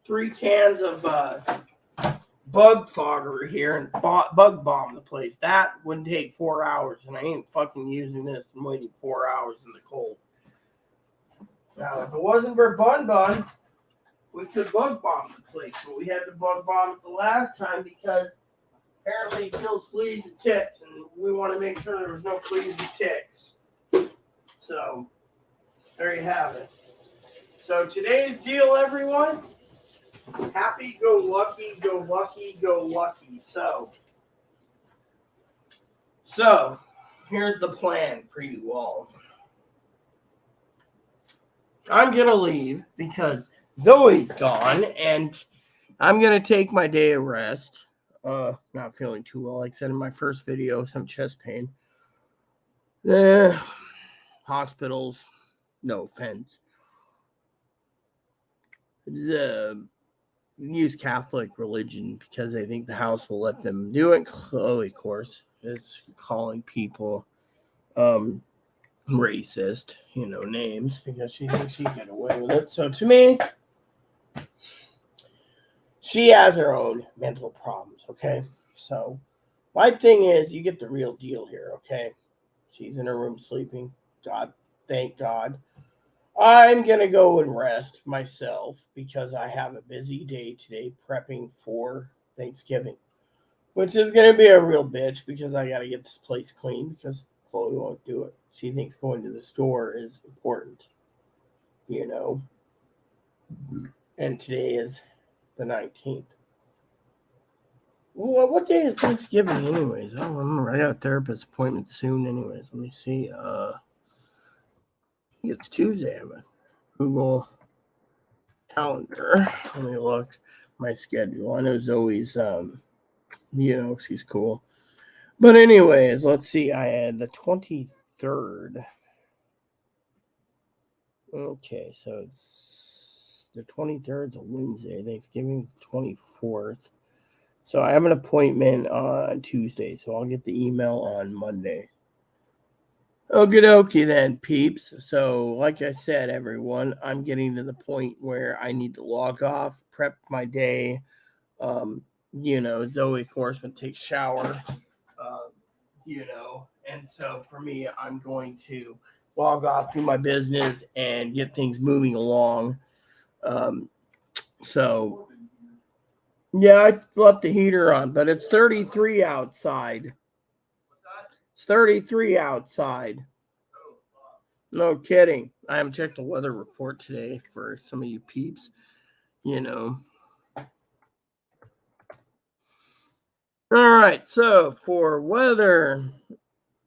three cans of bug fogger here and bug bomb the place. That would take 4 hours, and I ain't fucking using this and waiting 4 hours in the cold. Now, if it wasn't for Bun, we could bug bomb the place, but we had to bug bomb it the last time because apparently it kills fleas and ticks, and we want to make sure there was no fleas and ticks. So, there you have it. So, today's deal, everyone. Happy go lucky, go lucky, go lucky. So here's the plan for you all. I'm going to leave because Zoe's gone and I'm going to take my day of rest. Not feeling too well. Like I said in my first video, some chest pain. Hospitals, no offense. Use Catholic religion because I think the house will let them do it. Chloe, of course, is calling people racist, names because she thinks she can get away with it. So to me, she has her own mental problems, okay? So my thing is you get the real deal here, okay? She's in her room sleeping. God, thank God. I'm going to go and rest myself because I have a busy day today prepping for Thanksgiving, which is going to be a real bitch because I got to get this place clean because Chloe won't do it. She thinks going to the store is important, and today is the 19th. Well, what day is Thanksgiving anyways? I don't remember. I got a therapist appointment soon anyways. Let me see. It's Tuesday. I'm a Google calendar. Let me look my schedule. I know Zoe's she's cool. But anyways, let's see. I had the 23rd. Okay, so it's the 23rd is a Wednesday. Thanksgiving's the 24th. So I have an appointment on Tuesday, so I'll get the email on Monday. Okie dokie then, peeps. So, like I said, everyone, I'm getting to the point where I need to log off, prep my day. Zoe, of course, would take a shower, and so for me, I'm going to log off, do my business, and get things moving along. So, Yeah, I left the heater on, but it's 33 outside. What's that? It's 33 outside. Oh, fuck. No kidding. I haven't checked the weather report today for some of you peeps. You know. All right, so for weather,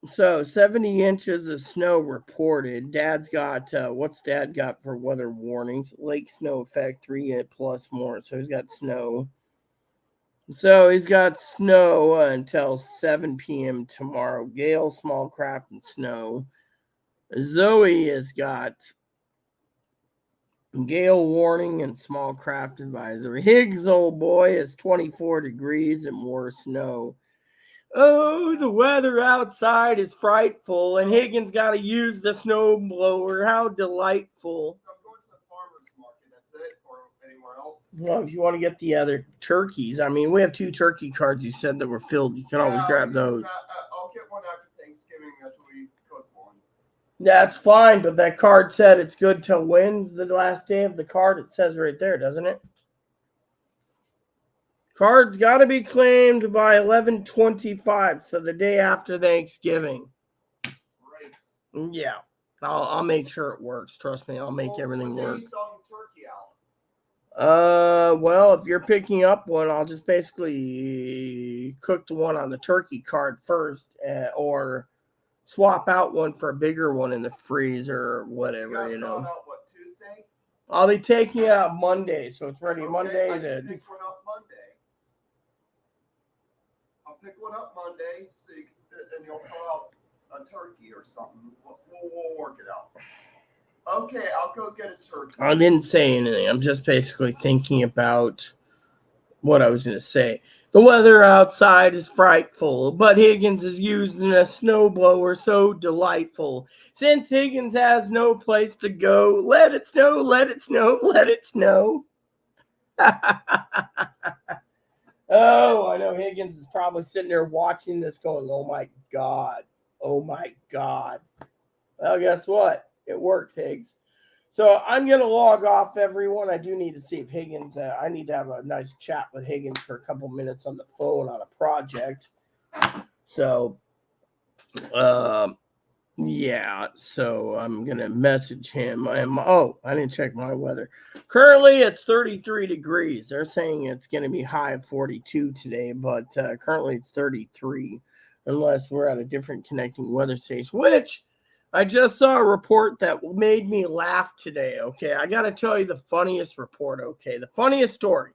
so 70 inches of snow reported. Dad's got, what's Dad got for weather warnings? Lake snow effect, 3 plus more. So he's got snow. So he's got snow until 7 p.m. tomorrow. Gale, small craft, and snow. Zoe has got gale warning and small craft advisory. Higgs, old boy, is 24 degrees and more snow. Oh, the weather outside is frightful, and Higgins got to use the snow blower. How delightful. So I'm going to the farmer's market. That's it? Or anywhere else? Well, if you want to get the other turkeys, I mean, we have 2 turkey cards you said that were filled. You can always grab those. I'll get one after Thanksgiving after we cook one. That's fine, but that card said it's good till when's the last day of the card? It says right there, doesn't it? Cards got to be claimed by 11:25, so the day after Thanksgiving. Right. Yeah, I'll make sure it works. Trust me, I'll make everything work. Turkey out? Well, if you're picking up one, I'll just basically cook the one on the turkey card first, or swap out one for a bigger one in the freezer or whatever, you know. Out, what, Tuesday? I'll be taking it out Monday, so it's ready Okay, Monday. I can pick one up Monday. I'll pick one up Monday, so and you'll pull out a turkey or something. We'll work it out. Okay, I'll go get a turkey. I didn't say anything. I'm just basically thinking about what I was going to say. The weather outside is frightful, but Higgins is using a snowblower so delightful. Since Higgins has no place to go, let it snow, let it snow, let it snow. Oh, I know Higgins is probably sitting there watching this going, oh my God, oh my God. Well, guess what? It works, Higgs. So I'm going to log off, everyone. I do need to see if Higgins, I need to have a nice chat with Higgins for a couple minutes on the phone on a project. So, yeah, so I'm going to message him. I didn't check my weather. Currently, it's 33 degrees. They're saying it's going to be high of 42 today, but currently it's 33, unless we're at a different connecting weather station, which I just saw a report that made me laugh today, okay? I got to tell you the funniest report, okay? The funniest story.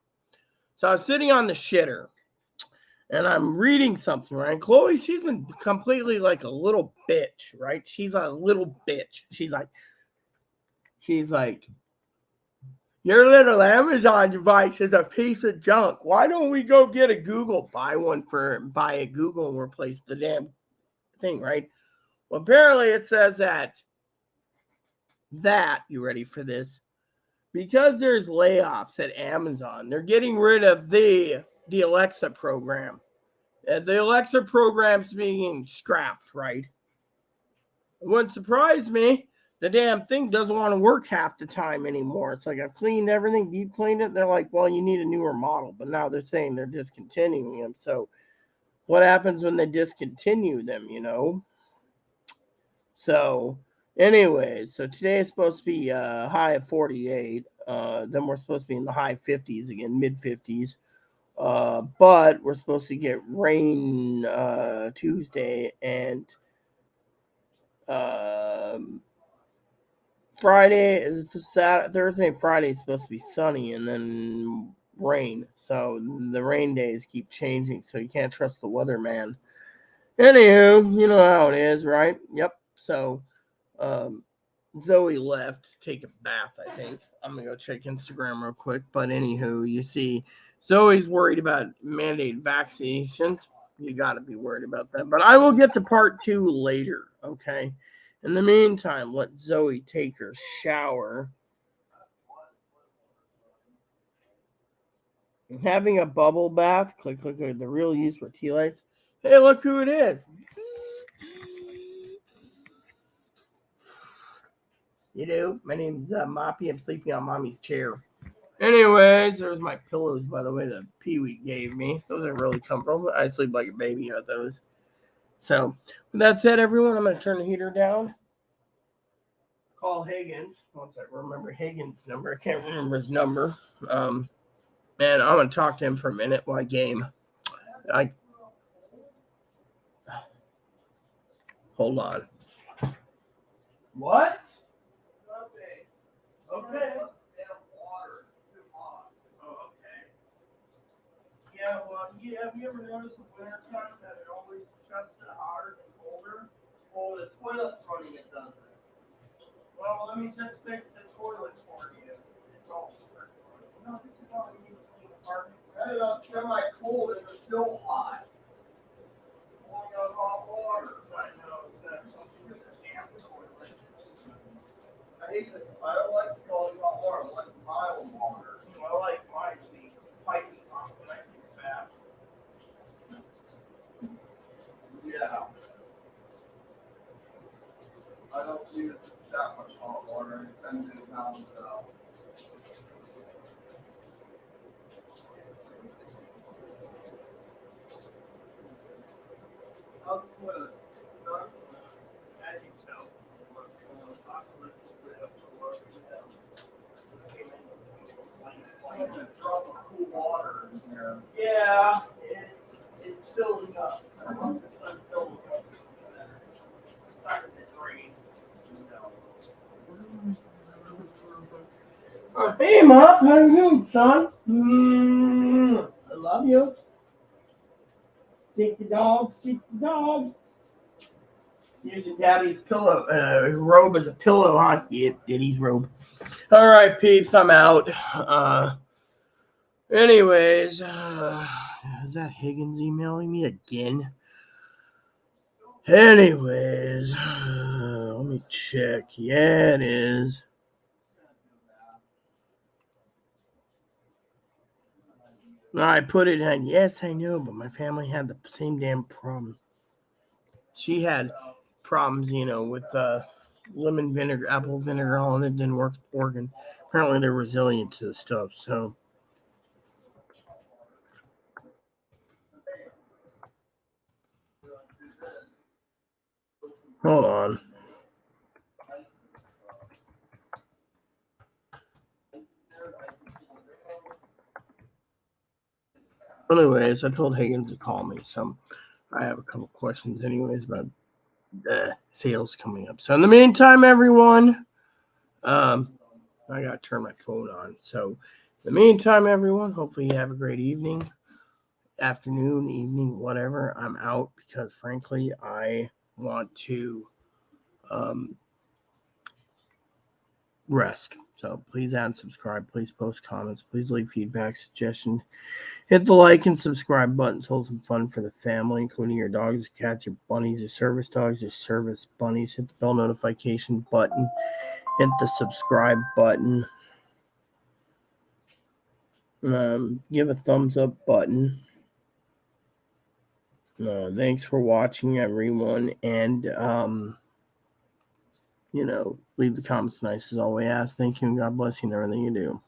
So I was sitting on the shitter, and I'm reading something, right? Chloe, she's been completely like a little bitch, right? She's a little bitch. She's like, your little Amazon device is a piece of junk. Why don't we go get a Google? Buy a Google and replace the damn thing, right? Well, apparently it says that, you ready for this? Because there's layoffs at Amazon, they're getting rid of the Alexa program. The Alexa program's being scrapped, right? It wouldn't surprise me. The damn thing doesn't want to work half the time anymore. It's like I've cleaned everything, deep cleaned it. They're like, well, you need a newer model. But now they're saying they're discontinuing them. So what happens when they discontinue them, you know? So anyways, so today is supposed to be a high of 48. Then we're supposed to be in the high 50s again, mid 50s. But we're supposed to get rain Tuesday, and Friday is Thursday and Friday is supposed to be sunny, and then rain. So the rain days keep changing, so you can't trust the weatherman. Anywho, you know how it is, right? Yep. So Zoe left to take a bath, I think. I'm going to go check Instagram real quick. But anywho, you see, Zoe's worried about mandated vaccinations. You got to be worried about that. But I will get to part 2 later, okay? In the meantime, let Zoe take her shower. Having a bubble bath. Click the real use for tea lights. Hey, look who it is. You know, my name's Moppy. I'm sleeping on Mommy's chair. Anyways, there's my pillows, by the way, that Pee-wee gave me. Those are really comfortable. I sleep like a baby on those. So, with that said, everyone, I'm going to turn the heater down. Call Higgins. Once I remember Higgins' number. I can't remember his number. And I'm going to talk to him for a minute while I game. Hold on. What? Okay. Oh, okay. Yeah, well, have you ever noticed the winter time that it always gets hotter and colder? Well, the toilet's running, it does this. Well, let me just fix the toilet for you. It's all sorted. No, this is all you need to clean the apartment. Hey, that's semi-cold and it's still hot. Pulling out hot water. I know, that's something that's a damn toilet. I hate this. I don't like scalding hot water. I like mild water. I like mine to be piping hot when I take a bath. Yeah. I don't use that much hot water. It tends to balance it out. How's the toilet? Done? I think so. I'm gonna drop of cool water in here. Yeah, it's filling up. I want the sun filling up. Starting to rain. Hey, Mom, how you doing, son? I love you. Take the dog, take the dog. Using Daddy's pillow, robe as a pillow, huh? Yeah, Daddy's robe. All right, peeps, I'm out. Anyways, is that Higgins emailing me again? Anyways, let me check. Yeah, it is. I put it in. Yes, I know, but my family had the same damn problem. She had problems, with lemon vinegar, apple vinegar, all, and it didn't work with organ. Apparently, they're resilient to the stuff. So, hold on. Anyways, I told Higgins to call me, so I have a couple questions, anyways, about the sales coming up. So, in the meantime, everyone, I gotta turn my phone on. So, in the meantime, everyone, hopefully you have a great evening, afternoon, evening, whatever. I'm out because, frankly, I want to rest. So please add and subscribe. Please post comments. Please leave feedback, suggestions. Hit the like and subscribe buttons. Hold some fun for the family, including your dogs, your cats, your bunnies, your service dogs, your service bunnies. Hit the bell notification button. Hit the subscribe button. Give a thumbs up button. Thanks for watching, everyone. And, leave the comments nice as always. Thank you and God bless you in everything you do.